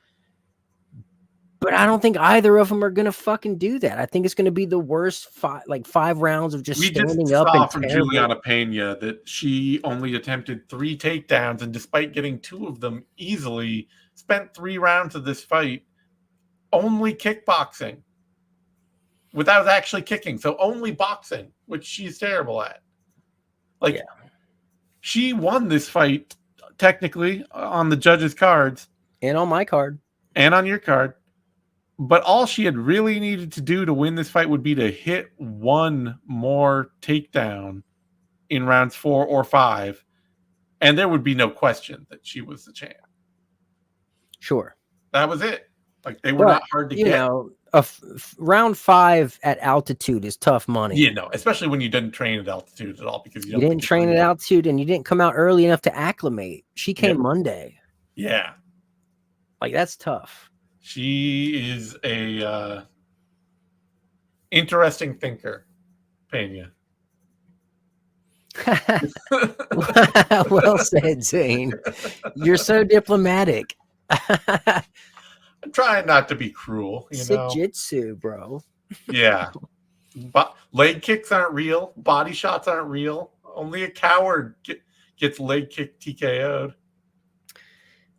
But I don't think either of them are going to fucking do that. I think it's going to be the worst 5 rounds of just standing up. We just saw from Juliana Pena that she only attempted 3 takedowns, and despite getting 2 of them easily, spent 3 rounds of this fight only kickboxing without actually kicking. So only boxing, which she's terrible at. She won this fight technically on the judges' cards. And on my card. And on your card. But all she had really needed to do to win this fight would be to hit 1 more takedown in rounds 4 or 5, and there would be no question that she was the champ. Sure. That was it. Like, they were not hard to get. You know, round 5 at altitude is tough money. You know, especially when you didn't train at altitude at all, because you didn't train at altitude and you didn't come out early enough to acclimate. She came Monday. Yeah. Like, that's tough. She is a interesting thinker, Pena. Well said, Zane. You're so diplomatic. I'm trying not to be cruel. Jiu-jitsu, bro. Yeah. But leg kicks aren't real. Body shots aren't real. Only a coward gets leg kick TKO'd.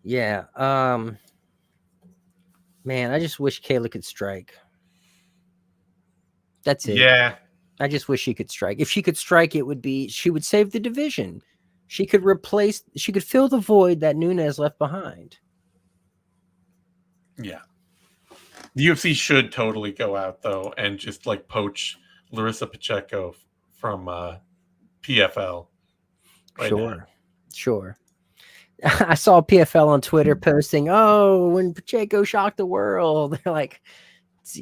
Yeah. Man, I just wish Kayla could strike. That's it. Yeah. I just wish she could strike. If she could strike, she would save the division. She could fill the void that Nunes left behind. Yeah. The UFC should totally go out, though, and just like poach Larissa Pacheco from PFL. Sure. I saw PFL on Twitter posting, "Oh, when Pacheco shocked the world," they're like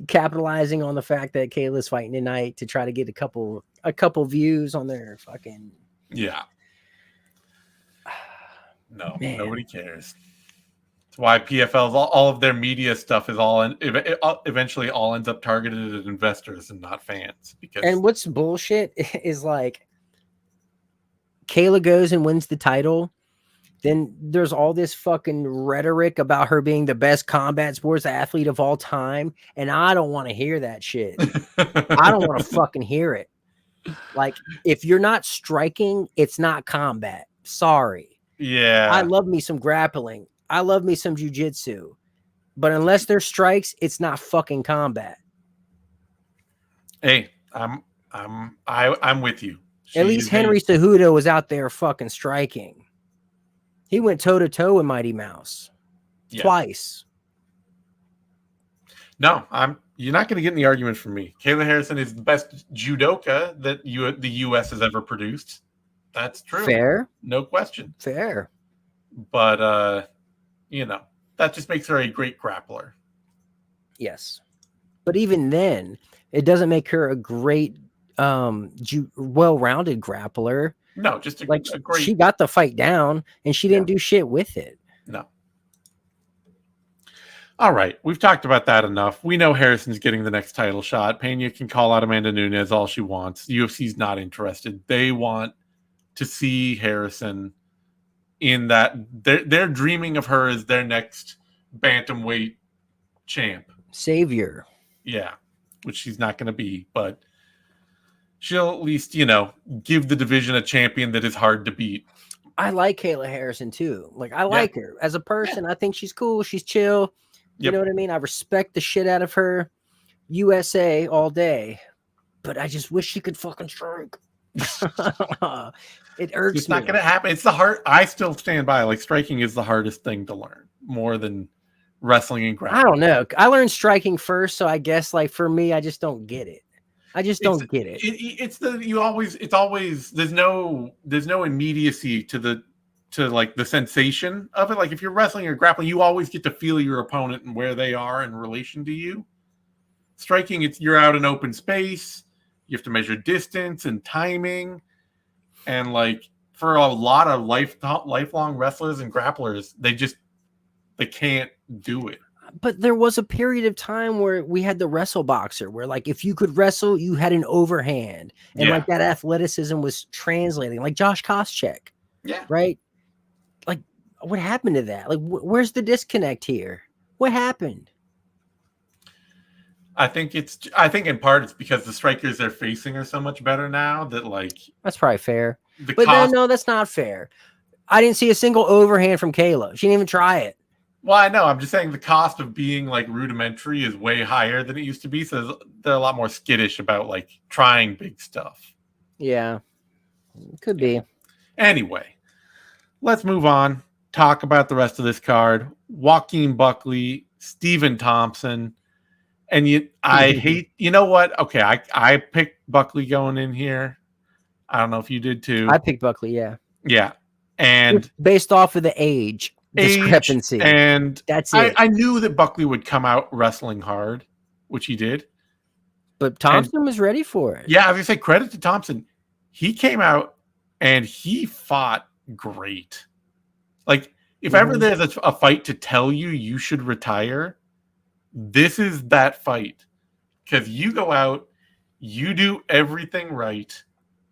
capitalizing on the fact that Kayla's fighting tonight to try to get a couple views on their fucking. Yeah. No, Man. Nobody cares. That's why PFL's all of their media stuff is eventually all ends up targeted at investors and not fans. And what's bullshit is like Kayla goes and wins the title. Then there's all this fucking rhetoric about her being the best combat sports athlete of all time. And I don't want to hear that shit. I don't want to fucking hear it. Like, if you're not striking, it's not combat. Sorry. Yeah. I love me some grappling. I love me some jujitsu. But unless there's strikes, it's not fucking combat. Hey, I'm with you. At least Henry Cejudo was out there fucking striking. He went toe-to-toe with Mighty Mouse. Yeah. Twice. No, you're not going to get any argument from me. Kayla Harrison is the best judoka that the U.S. has ever produced. That's true. Fair. No question. Fair. But, that just makes her a great grappler. Yes. But even then, it doesn't make her a great, well-rounded grappler. No, just a great... She got the fight down, and she didn't do shit with it. No. All right. We've talked about that enough. We know Harrison's getting the next title shot. Pena can call out Amanda Nunes all she wants. UFC's not interested. They want to see Harrison in that. They're dreaming of her as their next bantamweight champ. Savior. Yeah, which she's not going to be, but she'll at least, give the division a champion that is hard to beat. I like Kayla Harrison too. Like, I like her as a person. Yeah. I think she's cool. She's chill. You know what I mean? I respect the shit out of her. USA all day. But I just wish she could fucking strike. It irks me. It's not going to happen. It's the hard. I still stand by. Like, striking is the hardest thing to learn, more than wrestling and grappling. I don't know. I learned striking first, so I guess, like, for me, I just don't get it. I just don't get it. It's always there's no immediacy to the sensation of it. Like, if you're wrestling or grappling, you always get to feel your opponent and where they are in relation to you. Striking, you're out in open space. You have to measure distance and timing. And like, for a lot of lifelong wrestlers and grapplers, they can't do it. But there was a period of time where we had the wrestle boxer, where like, if you could wrestle, you had an overhand, and like that athleticism was translating, like Josh Koscheck. Yeah. Right. Like, what happened to that? Like, where's the disconnect here? What happened? I think in part it's because the strikers they're facing are so much better now that, like, that's probably fair. No, that's not fair. I didn't see a single overhand from Kayla. She didn't even try it. Well, I know. I'm just saying the cost of being like rudimentary is way higher than it used to be. So they're a lot more skittish about like trying big stuff. Yeah, could be. Anyway, let's move on. Talk about the rest of this card. Joaquin Buckley, Stephen Thompson. And I hate, you know what? Okay, I picked Buckley going in here. I don't know if you did too. I picked Buckley, yeah. Yeah. And based off of the age discrepancy. And that's it. I knew that Buckley would come out wrestling hard, which he did. But Thompson was ready for it. Yeah, I was going to say, credit to Thompson. He came out and he fought great. Like, if ever there's a fight to tell you should retire, this is that fight. Because you go out, you do everything right,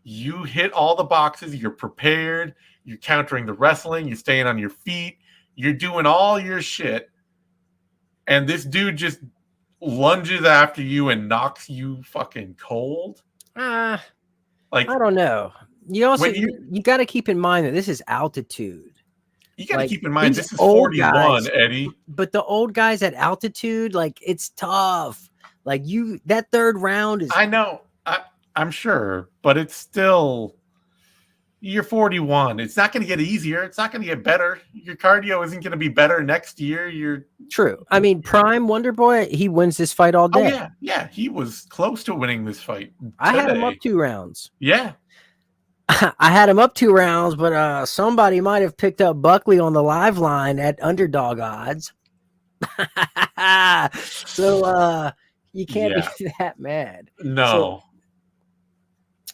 you hit all the boxes, you're prepared, you're countering the wrestling, you're staying on your feet, you're doing all your shit, and this dude just lunges after you and knocks you fucking cold. Like, I don't know. You also When you got to keep in mind that this is altitude. you got to Like, keep in mind, these this is old 41, guys, Eddie. but the old guys at altitude, like, it's tough. Like, that third round is. I know. I'm sure, but it's still, you're 41. It's not going to get easier. It's not going to get better. Your cardio isn't going to be better next year. True. I mean, Prime Wonder Boy, he wins this fight all day. Yeah. He was close to winning this fight I had him up today. 2 rounds. Yeah. I had him up 2 rounds, but somebody might have picked up Buckley on the live line at underdog odds. So you can't be that mad. No.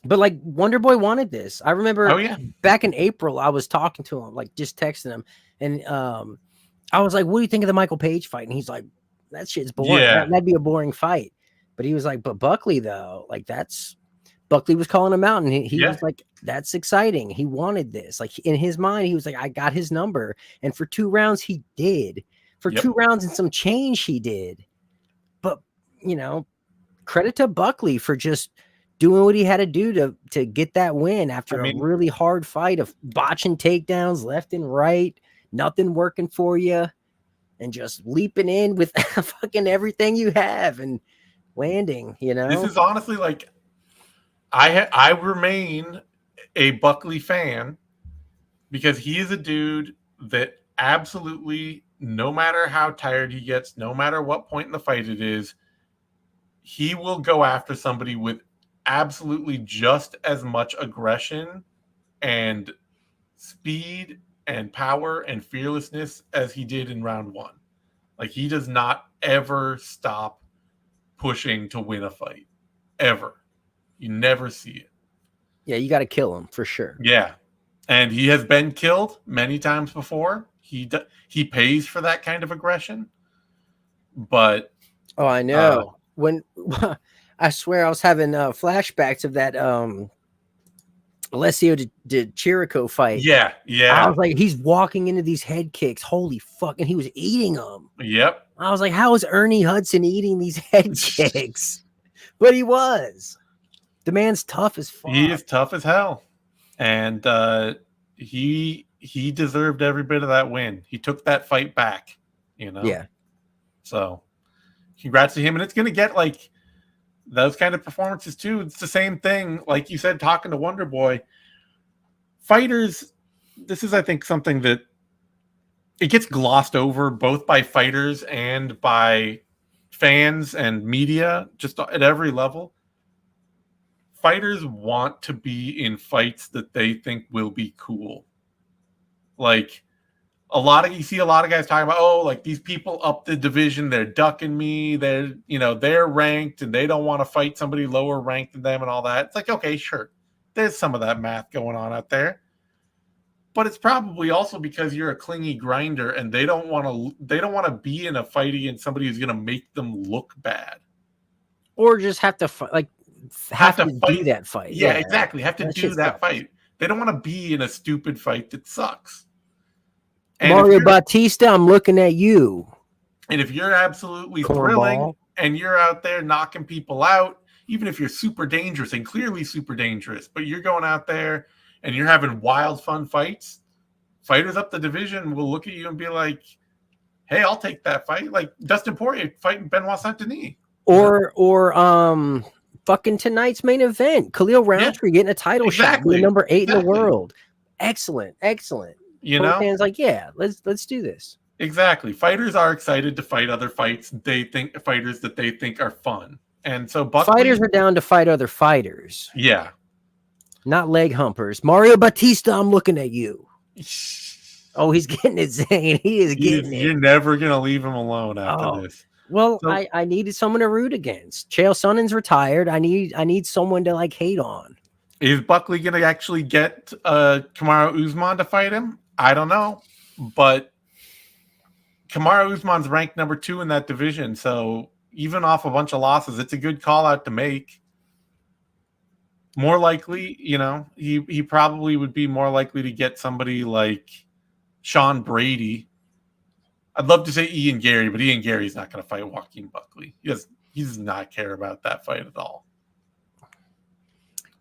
But like, Wonder Boy wanted this. I remember back in April, I was talking to him, like just texting him, and I was like, "What do you think of the Michael Page fight?" And he's like, "That shit's boring. Yeah. That'd be a boring fight." But he was like, "But Buckley though, like Buckley was calling him out, and he was like, that's exciting. He wanted this. Like, in his mind, he was like, I got his number. And for 2 rounds, he did. For 2 rounds and some change, he did. But, credit to Buckley for just doing what he had to do to get that win after a really hard fight of botching takedowns left and right, nothing working for you, and just leaping in with fucking everything you have and landing, This is honestly like, I remain a Buckley fan because he is a dude that absolutely, no matter how tired he gets, no matter what point in the fight it is, he will go after somebody with absolutely just as much aggression and speed and power and fearlessness as he did in round 1. Like, he does not ever stop pushing to win a fight, ever. You never see it. Yeah, you got to kill him for sure. Yeah, and he has been killed many times before. He pays for that kind of aggression. But I know when I swear I was having flashbacks of that Alessio de Chirico fight. Yeah. I was like, he's walking into these head kicks. Holy fuck! And he was eating them. Yep. I was like, how is Ernie Hudson eating these head kicks? But he was. The man's tough as fuck. He is tough as hell, and he deserved every bit of that win. He took that fight back, Yeah. So, congrats to him, and it's gonna get like those kind of performances too. It's the same thing, like you said, talking to Wonder Boy. Fighters, this is, I think, something that it gets glossed over both by fighters and by fans and media, just at every level. Fighters want to be in fights that they think will be cool. Like, you see a lot of guys talking about, like, these people up the division, they're ducking me, they're ranked and they don't want to fight somebody lower ranked than them and all that. It's like, okay, sure, there's some of that math going on out there, but it's probably also because you're a clingy grinder and they don't want to be in a fight against somebody who's going to make them look bad, or just have to have to do that fight. Yeah, exactly. Have to do that fight. They don't want to be in a stupid fight that sucks. And Mario Batista, I'm looking at you. And if you're absolutely thrilling and you're out there knocking people out, even if you're super dangerous and clearly super dangerous, but you're going out there and you're having wild, fun fights, fighters up the division will look at you and be like, hey, I'll take that fight. Like Dustin Poirier fighting Benoit Saint-Denis. Or fucking tonight's main event, Khalil Rountree getting a title shot, being number 8 in the world. Excellent. Fans like, yeah, let's do this. Exactly. Fighters are excited to fight other fighters that they think are fun. And so fighters are down to fight other fighters. Yeah. Not leg humpers. Mario Batista, I'm looking at you. Oh, he's getting it, Zane. He is getting it. You're never going to leave him alone after this. Well, so, I needed someone to root against. Chael Sonnen's retired. I need someone to like hate on. Is Buckley going to actually get Kamaru Usman to fight him? I don't know. But Kamaru Usman's ranked number 2 in that division. So even off a bunch of losses, it's a good call out to make. More likely, he probably would be more likely to get somebody like Sean Brady. I'd love to say Ian Gary, but Ian Gary's not going to fight Joaquin Buckley. He does not care about that fight at all.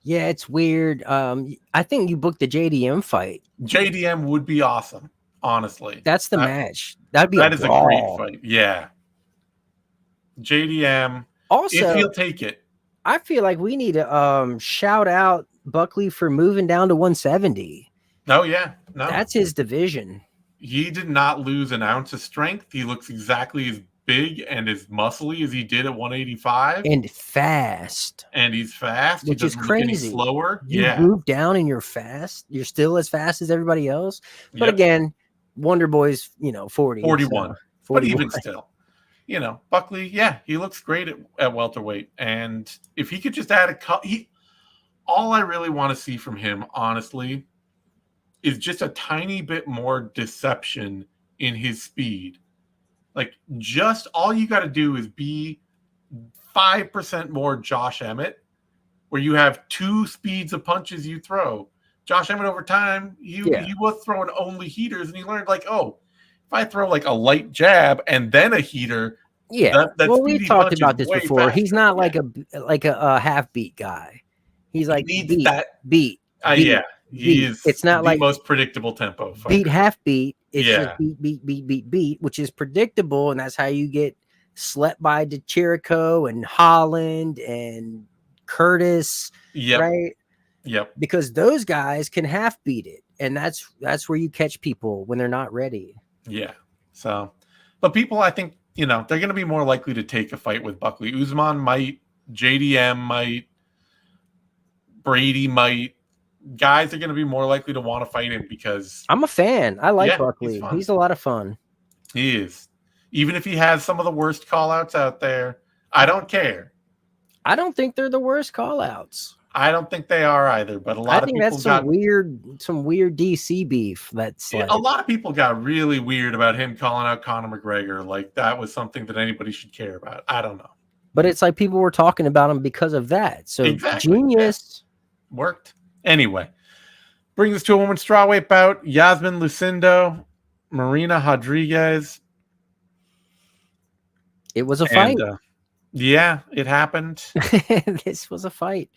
Yeah, it's weird. I think you booked the JDM fight. JDM would be awesome, honestly. That's the match. That'd be a That is a great brawl. fight. Yeah. JDM, if Also, he'll take it. I feel like we need to shout out Buckley for moving down to 170. Oh, yeah. No. That's his division. He did not lose an ounce of strength. He looks exactly as big and as muscly as he did at 185. And fast. And he's fast. Which is crazy. Slower. You move down and you're fast. You're still as fast as everybody else. But again, Wonder Boy's, 40. 41. So 41. But even still, Buckley, he looks great at welterweight. And if he could just add a cut, all I really want to see from him, honestly, is just a tiny bit more deception in his speed. Like, just all you got to do is be 5% more Josh Emmett, where you have 2 speeds of punches you throw. Josh Emmett, over time, he was throwing only heaters, and he learned, like, if I throw like a light jab and then a heater, we've talked about this before. Faster. He's not like a half beat guy. He's like beat. He is. It's not the like most predictable tempo fighter. Beat half beat. It's just beat, which is predictable, and that's how you get slept by DeChirico and Holland and Curtis, right? Yep. Because those guys can half beat it, and that's where you catch people when they're not ready. Yeah. So, but people, I think, they're going to be more likely to take a fight with Buckley. Usman might, JDM might, Brady might. Guys are going to be more likely to want to fight him because I'm a fan. I like Buckley. He's a lot of fun. He is. Even if he has some of the worst call-outs out there, I don't care. I don't think they're the worst call-outs. I don't think they are either, but a lot of people that's some weird DC beef. That's a lot of people got really weird about him calling out Conor McGregor. Like that was something that anybody should care about. I don't know. But it's like people were talking about him because of that. So genius. Worked. Anyway, brings us to a women's strawweight bout. Yasmin Lucendo, Marina Rodriguez. It was a fight. It happened. This was a fight.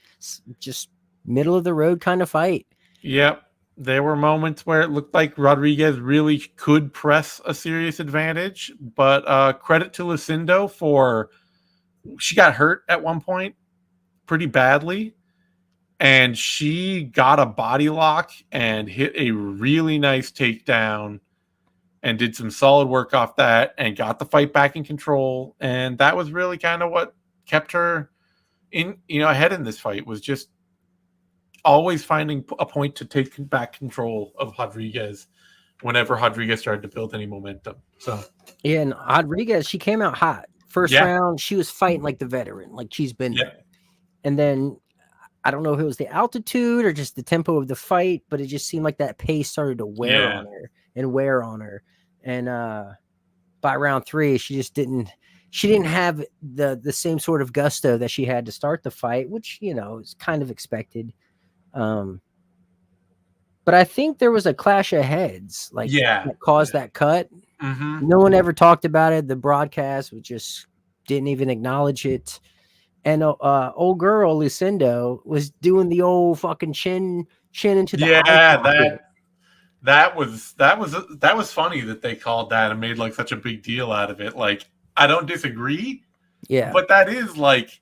Just middle of the road kind of fight. Yep. There were moments where it looked like Rodriguez really could press a serious advantage, but credit to Lucendo she got hurt at one point pretty badly. And she got a body lock and hit a really nice takedown and did some solid work off that and got the fight back in control. And that was really kind of what kept her ahead in this fight, was just always finding a point to take back control of Rodriguez whenever Rodriguez started to build any momentum. So and Rodriguez, she came out hot. First round, she was fighting like the veteran, like she's been there. And then I don't know if it was the altitude or just the tempo of the fight, but it just seemed like that pace started to wear on her. And by round 3, she just didn't have the same sort of gusto that she had to start the fight, which, is kind of expected. But I think there was a clash of heads, that caused that cut. Mm-hmm. No one ever talked about it. The broadcast just didn't even acknowledge it. And old girl Lucendo was doing the old fucking chin into the eye. That was funny that they called that and made like such a big deal out of it. Like, I don't disagree. Yeah, but that is like,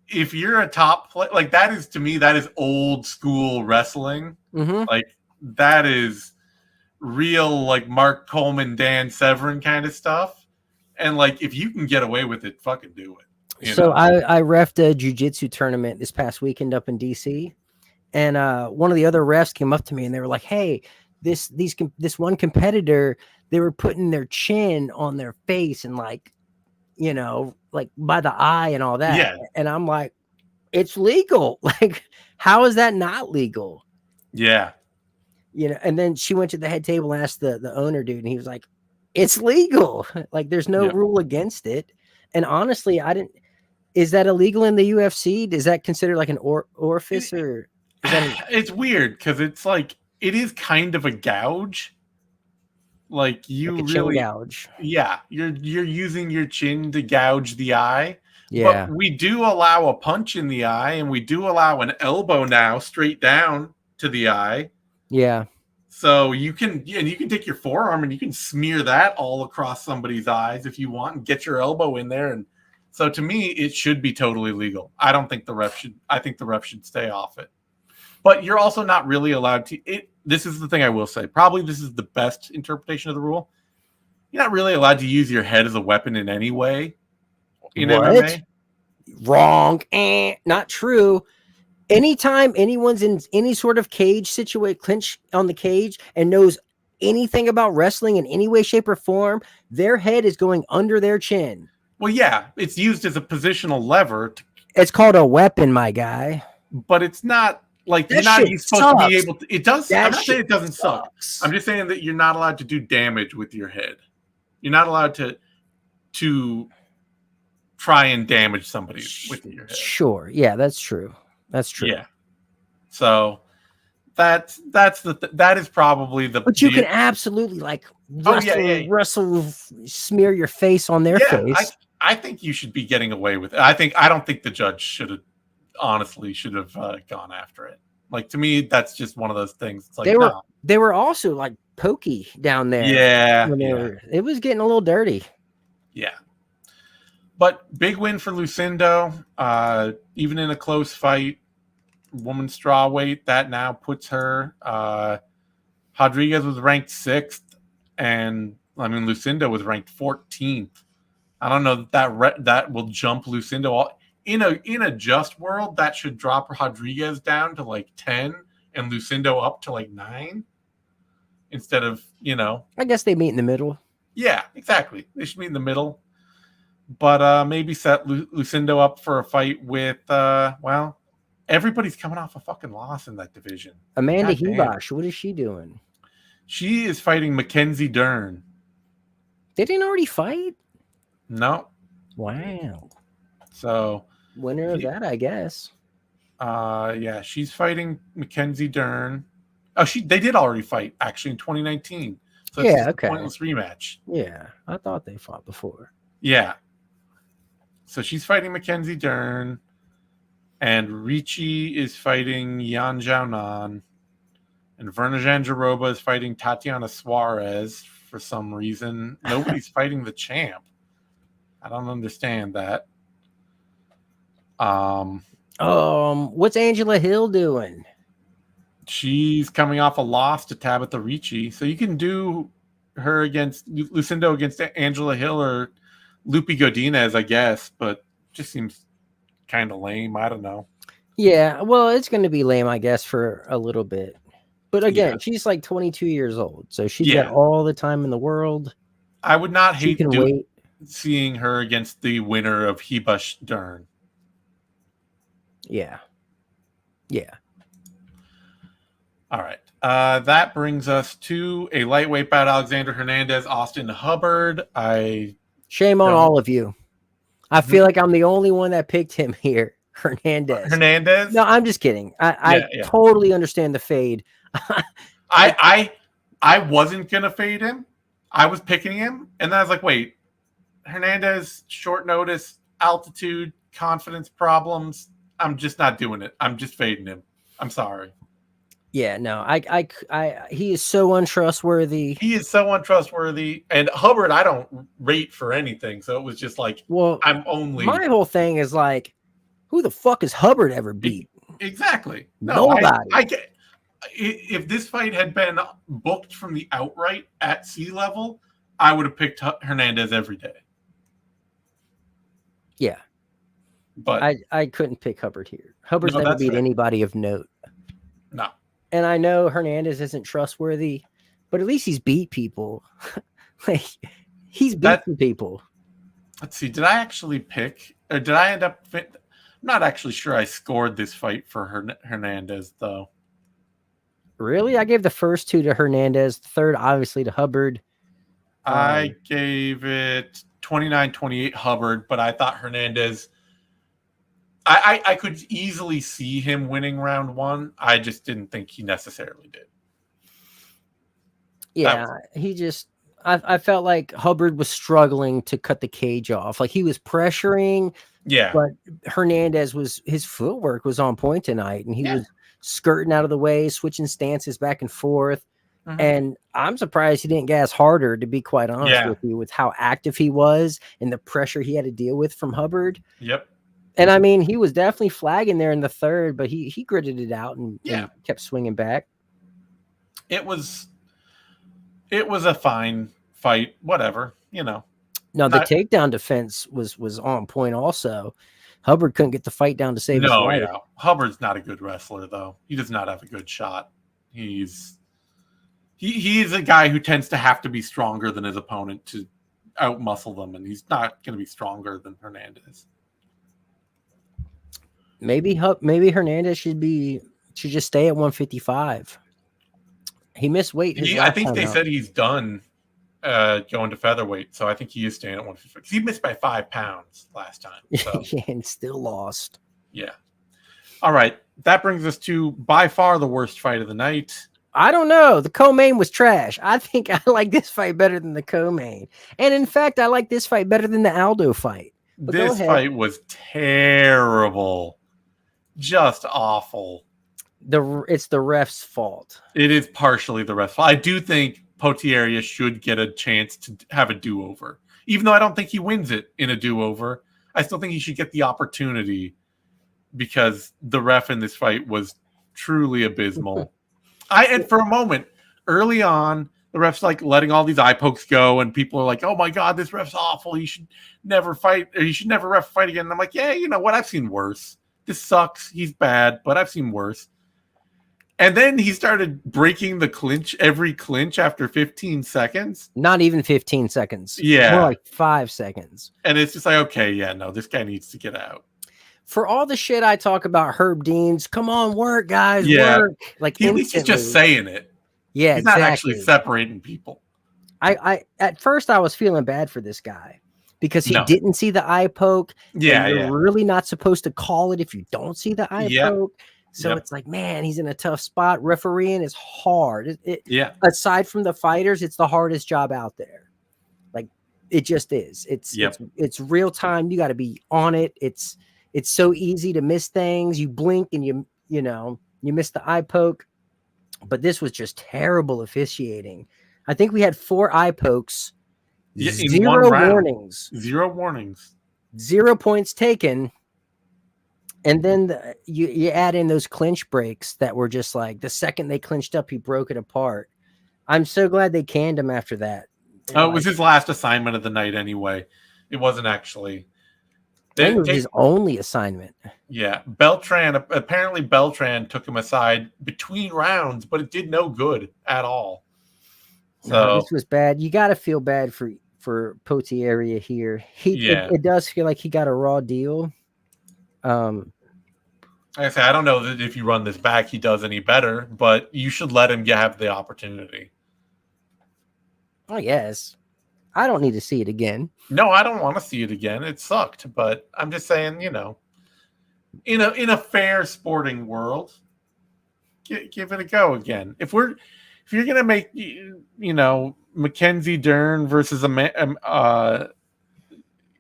if you're a top player, like that is, to me, that is old school wrestling. Mm-hmm. Like that is real, like Mark Coleman, Dan Severn kind of stuff. And like, if you can get away with it, fucking do it. So I reffed a jiu-jitsu tournament this past weekend up in DC, and one of the other refs came up to me and they were like, "Hey, this one competitor, they were putting their chin on their face and like by the eye and all that." Yeah. And I'm like, "It's legal. Like, how is that not legal?" Yeah. And then she went to the head table and asked the owner dude, and he was like, "It's legal. Like, there's no rule against it." And honestly, is that illegal in the UFC? Is that considered like an orifice, or is that it's weird because it's like, it is kind of a gouge. Like you Like a chin really, gouge. yeah, you're using your chin to gouge the eye. Yeah. But we do allow a punch in the eye, and we do allow an elbow now straight down to the eye. Yeah. So you can take your forearm and you can smear that all across somebody's eyes if you want, and get your elbow in there. And so to me, it should be totally legal. I don't think the ref should. I think the ref should stay off it. But you're also not really allowed to. This is the thing I will say. Probably this is the best interpretation of the rule. You're not really allowed to use your head as a weapon in any way in MMA. Wrong. Not true. Anytime anyone's in any sort of cage situation, clinch on the cage, and knows anything about wrestling in any way, shape, or form, their head is going under their chin. Well, yeah, it's used as a positional lever. It's called a weapon, my guy. But it's not like That you're supposed sucks. to be able to. It does. That I'm not saying it doesn't sucks. suck. I'm just saying that you're not allowed to do damage with your head. You're not allowed to try and damage somebody with your head. Sure. Yeah, that's true. That's true. Yeah. So that is probably the. But you can absolutely like wrestle, smear your face on their face. I think you should be getting away with it. I don't think the judge should have gone after it. Like, to me, that's just one of those things. It's like they were also like pokey down there. Yeah. It was getting a little dirty. Yeah. But big win for Lucendo. Even in a close fight, woman strawweight, that now puts her. Rodriguez was ranked 6th, and Lucendo was ranked 14th. I don't know that will jump Lucendo. In a just world, that should drop Rodriguez down to like 10 and Lucendo up to like 9 instead of, I guess they meet in the middle. Yeah, exactly. They should meet in the middle. But maybe set Lucendo up for a fight with, everybody's coming off a fucking loss in that division. Amanda Hibash, what is she doing? She is fighting Mackenzie Dern. They didn't already fight? No. Wow. So winner of that, I guess. Yeah, she's fighting Mackenzie Dern. Oh, they did already fight actually in 2019. So it's a pointless rematch. Yeah, I thought they fought before. Yeah. So she's fighting Mackenzie Dern, and Ricci is fighting Yan Xiaonan, and Verna Jandiroba is fighting Tatiana Suarez for some reason. Nobody's fighting the champ. I don't understand that. What's Angela Hill doing? She's coming off a loss to Tabitha Ricci, so you can do her against Lucendo against Angela Hill or Lupi Godinez, I guess, but just seems kind of lame. I don't know. Yeah, well, it's going to be lame, I guess, for a little bit. But again, she's like 22 years old, so she's got all the time in the world. I would not hate seeing her against the winner of Hibash Dern. Yeah. Yeah. All right. That brings us to a lightweight bout. Alexander Hernandez, Austin Hubbard. Shame on all of you. I feel like I'm the only one that picked him here. Hernandez? No, I'm just kidding. I totally understand the fade. I wasn't gonna fade him. I was picking him, and then I was like, wait, Hernandez, short notice, altitude, confidence problems. I'm just not doing it. I'm just fading him. I'm sorry. Yeah, no, he is so untrustworthy. He is so untrustworthy. And Hubbard, I don't rate for anything. So it was just like, my whole thing is like, who the fuck has Hubbard ever beat? Exactly. No, nobody. If this fight had been booked from the outright at sea level, I would have picked Hernandez every day. Yeah. But I couldn't pick Hubbard here. Hubbard's never beat anybody of note. No. And I know Hernandez isn't trustworthy, but at least he's beat people. Like, he's beaten people. Let's see. Did I actually pick, or did I end up? I'm not actually sure I scored this fight for Hernandez, though. Really? I gave the first 2 to Hernandez, the third, obviously, to Hubbard. I gave it 29-28 Hubbard, but I thought Hernandez. I could easily see him winning round 1. I just didn't think he necessarily did. Yeah, he just I felt like Hubbard was struggling to cut the cage off. Like he was pressuring, Yeah. but Hernandez his footwork was on point tonight, and he Yeah. was skirting out of the way, switching stances back and forth. Mhm. And I'm surprised he didn't gas harder, to be quite honest Yeah. with you, with how active he was and the pressure he had to deal with from Hubbard. Yep. And I mean, he was definitely flagging there in the third, but he gritted it out and kept swinging back. It was a fine fight, whatever, No, the takedown defense was on point also. Hubbard couldn't get the fight down to save his life. Yeah. Hubbard's not a good wrestler, though. He does not have a good shot. He's a guy who tends to have to be stronger than his opponent to outmuscle them, and he's not going to be stronger than Hernandez. Maybe Hernandez should just stay at 155. He missed weight. I think they said he's done going to featherweight, so I think he is staying at 155. He missed by 5 pounds last time. So. Yeah, and still lost. Yeah. All right. That brings us to by far the worst fight of the night. I don't know. The co-main was trash. I think I like this fight better than the co-main. And in fact, I like this fight better than the Aldo fight. But this fight was terrible. Just awful. It's the ref's fault. It is partially the ref's fault. I do think Pereira should get a chance to have a do-over. Even though I don't think he wins it in a do-over, I still think he should get the opportunity because the ref in this fight was truly abysmal. And for a moment, early on, the ref's like letting all these eye pokes go, and people are like, "Oh my god, this ref's awful. He should never fight, or he should never ref fight again." And I'm like, "Yeah, you know what? I've seen worse. This sucks. He's bad, but I've seen worse." And then he started breaking the clinch, every clinch after 15 seconds. Not even 15 seconds. Yeah. More like 5 seconds. And it's just like, okay, yeah, no, this guy needs to get out. For all the shit I talk about Herb Dean's, come on, work, guys, work. Like at least he's just saying it. Yeah, he's not actually separating people. I at first I was feeling bad for this guy because he didn't see the eye poke. Yeah, you're really not supposed to call it if you don't see the eye poke. So it's like, man, he's in a tough spot. Refereeing is hard. Aside from the fighters, it's the hardest job out there. Like it just is. It's real time. You got to be on it. It's so easy to miss things. You blink and you miss the eye poke. But this was just terrible officiating. I think we had 4 eye pokes, 0 warnings. 0 warnings. 0 points taken. And then you add in those clinch breaks that were just like the second they clinched up, he broke it apart. I'm so glad they canned him after that. Oh, it was his last assignment of the night anyway. It wasn't actually. It was his only assignment. Yeah. Apparently Beltran took him aside between rounds, but it did no good at all. So this was bad. You got to feel bad for Pereira here. It does feel like he got a raw deal. Like I say, I don't know that if you run this back, he does any better, but you should let him have the opportunity. Oh, yes. I don't need to see it again. No, I don't want to see it again. It sucked, but I'm just saying, in a fair sporting world, give it a go again. If you're gonna make Mackenzie Dern versus Amanda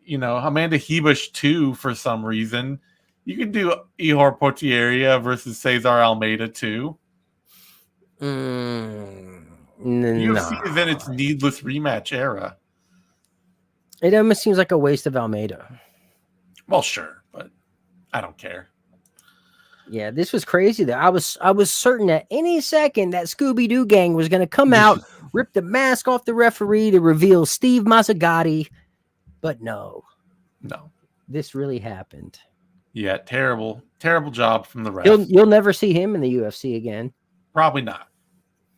Hebus 2 for some reason, you can do Ihor Pereira versus Cesar Almeida 2. UFC is in its needless rematch era. It almost seems like a waste of Almeida. Well, sure, but I don't care. Yeah, this was crazy. I was certain at any second that Scooby-Doo gang was going to come out, rip the mask off the referee to reveal Steve Mazzagatti, but no, this really happened. Yeah, terrible job from the ref. You'll never see him in the UFC again. Probably not,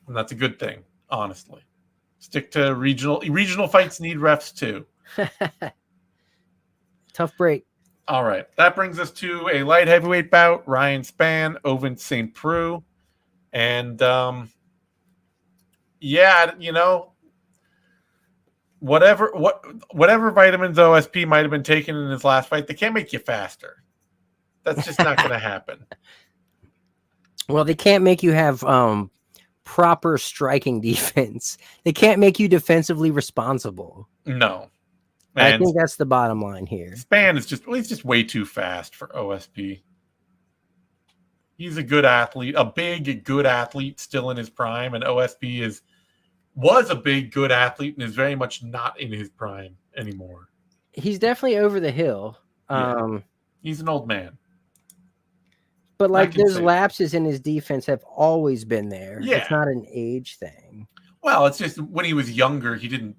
and that's a good thing, honestly. Stick to regional fights. Need refs too. Tough break. All right. That brings us to a light heavyweight bout. Ryan Spann, Ovince St. Preux. And, whatever vitamins OSP might have been taken in his last fight, they can't make you faster. That's just not going to happen. Well, they can't make you have proper striking defense. They can't make you defensively responsible. No. I And think that's the bottom line here. Spann is he's just way too fast for OSP. He's a good athlete, a big, good athlete still in his prime, and OSP was a big, good athlete and is very much not in his prime anymore. He's definitely over the hill. Yeah. He's an old man. But like those lapses in his defense have always been there. Yeah. It's not an age thing. Well, it's just when he was younger, he didn't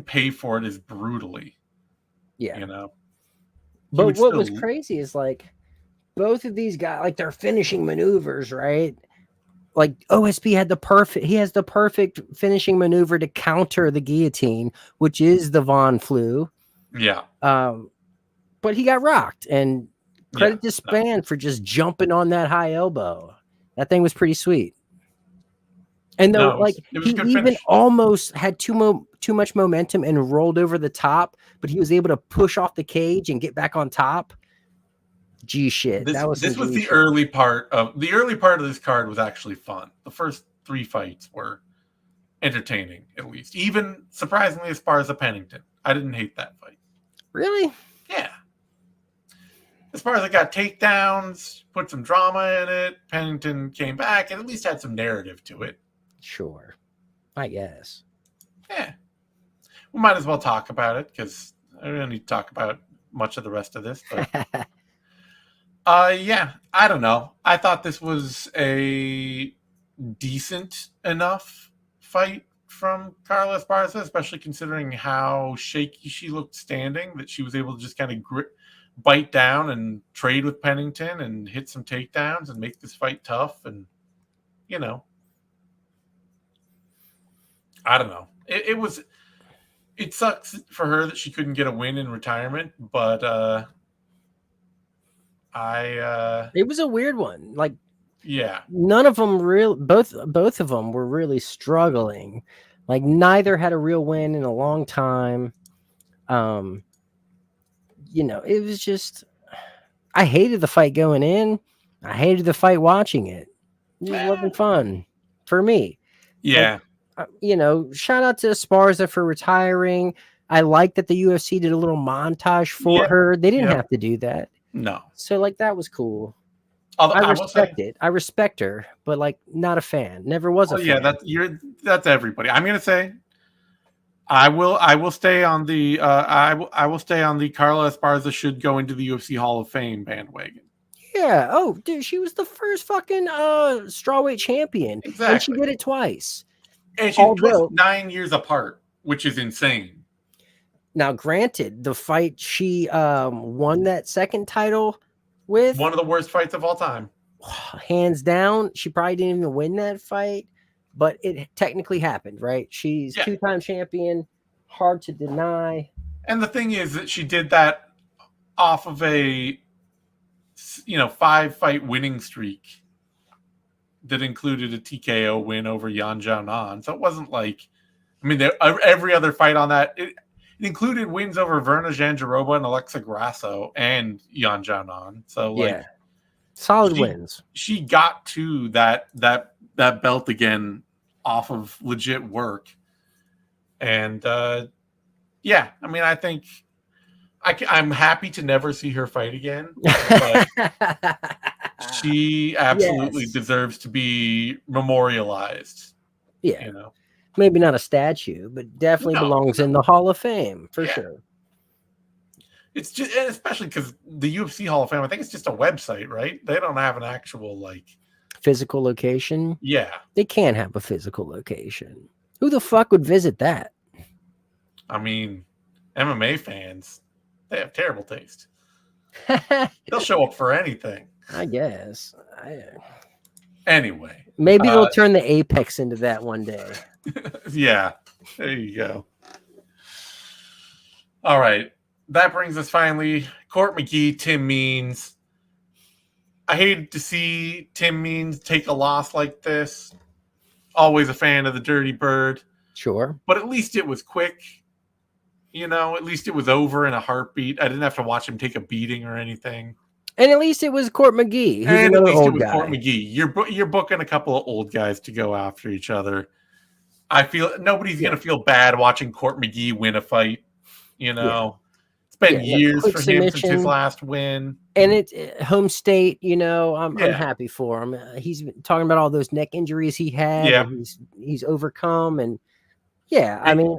pay for it as brutally. Yeah. You know. But what was crazy is like both of these guys, like their finishing maneuvers, right? Like OSP has the perfect finishing maneuver to counter the guillotine, which is the Von Flu. Yeah. But he got rocked, and credit to Spann for just jumping on that high elbow. That thing was pretty sweet. And though, he even almost had too much momentum and rolled over the top, but he was able to push off the cage and get back on top. G shit. This was the early part of this card was actually fun. The first 3 fights were entertaining, at least. Even surprisingly, as far as Pennington, I didn't hate that fight. Really? Yeah. As far as I got takedowns, put some drama in it. Pennington came back and at least had some narrative to it. Sure, I guess. Yeah, we might as well talk about it because I don't need to talk about much of the rest of this. But yeah, I don't know. I thought this was a decent enough fight from Carla Esparza, especially considering how shaky she looked standing, that she was able to just kind of bite down and trade with Pennington and hit some takedowns and make this fight tough. And, you know, I don't know. It sucks for her that she couldn't get a win in retirement, but it was a weird one. Like, yeah, none of them both of them were really struggling. Like, neither had a real win in a long time. You know, it was just, I hated the fight going in. I hated the fight watching it. It just wasn't fun for me. Yeah. Like, you know, shout out to Esparza for retiring. I like that the UFC did a little montage for her. They didn't have to do that. No. So, like, that was cool. Although, I respect it. I respect her, but like, not a fan. Never was a fan. Yeah, that's everybody. I'm gonna say, I will stay on the I will stay on the Carla Esparza should go into the UFC Hall of Fame bandwagon. Yeah. Oh, dude, she was the first fucking strawweight champion. Exactly. And she did it twice. And she's 9 years apart, which is insane. Now, granted, the fight she won that second title with, one of the worst fights of all time, hands down. She probably didn't even win that fight, but it technically happened, right? She's 2-time champion, hard to deny. And the thing is that she did that off of a 5-fight winning streak that included a TKO win over Yan Xiaonan. So it wasn't like, I mean, every other fight on that, it included wins over Verna Jandiroba and Alexa Grasso and Yan Xiaonan. So like, solid wins. She got to that belt again off of legit work. And yeah, I mean, I think I'm happy to never see her fight again. But she absolutely deserves to be memorialized. Yeah. You know, maybe not a statue, but definitely belongs in the Hall of Fame for sure. It's just, especially because the UFC Hall of Fame, I think it's just a website, right? They don't have an actual like physical location. Yeah, they can't have a physical location. Who the fuck would visit that? I mean, MMA fans, they have terrible taste. They'll show up for anything, I guess. Anyway, maybe they'll turn the Apex into that one day. Yeah, there you go. All right, that brings us finally Court McGee, Tim Means. I hated to see Tim Means take a loss like this. Always a fan of the Dirty Bird. Sure. But at least it was quick. You know, at least it was over in a heartbeat. I didn't have to watch him take a beating or anything. And at least it was Court McGee, who's And at another least it old was guy. Court McGee. You're booking a couple of old guys to go after each other. I feel nobody's gonna feel bad watching Court McGee win a fight. You know, it's been years for him since his last win, and it's home state. You know, I'm happy for him. He's been talking about all those neck injuries he had. Yeah, and he's overcome, and I mean,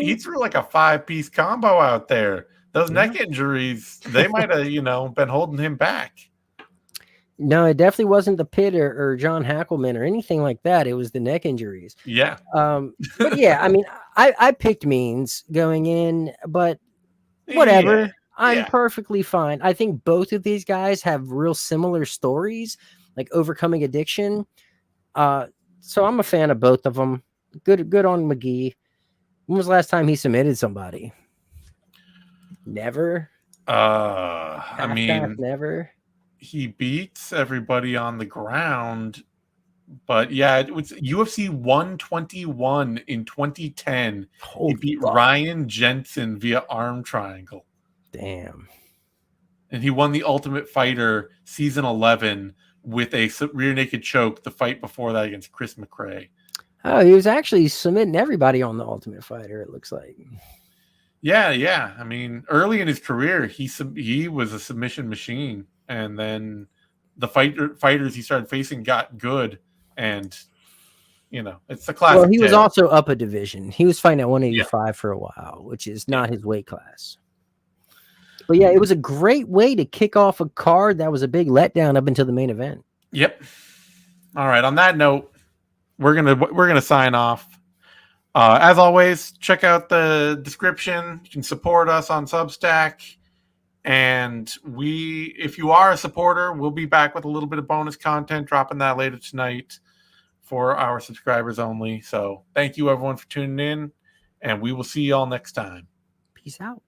he threw like a 5-piece combo out there. Those neck injuries, they might have been holding him back. No, it definitely wasn't the Pitt or John Hackelman or anything like that. It was the neck injuries. Yeah. But I mean, I picked Means going in, but whatever. Yeah. I'm perfectly fine. I think both of these guys have real similar stories, like overcoming addiction. So I'm a fan of both of them. Good on McGee. When was the last time he submitted somebody? Never. I mean, never. He beats everybody on the ground, but it was UFC 121 in 2010. He beat Ryan Jensen via arm triangle. Damn. And he won the Ultimate Fighter season 11 with a rear naked choke the fight before that against Chris McRae. Oh, he was actually submitting everybody on the Ultimate Fighter, it looks like. Yeah. I mean, early in his career, he was a submission machine. And then the fighters he started facing got good. And, it's the classic. Well, he was also up a division. He was fighting at 185 for a while, which is not his weight class. But it was a great way to kick off a card that was a big letdown up until the main event. Yep. All right. On that note, we're gonna sign off. As always, check out the description. You can support us on Substack. And if you are a supporter, we'll be back with a little bit of bonus content, dropping that later tonight for our subscribers only. So thank you everyone for tuning in, and we will see you all next time. Peace out.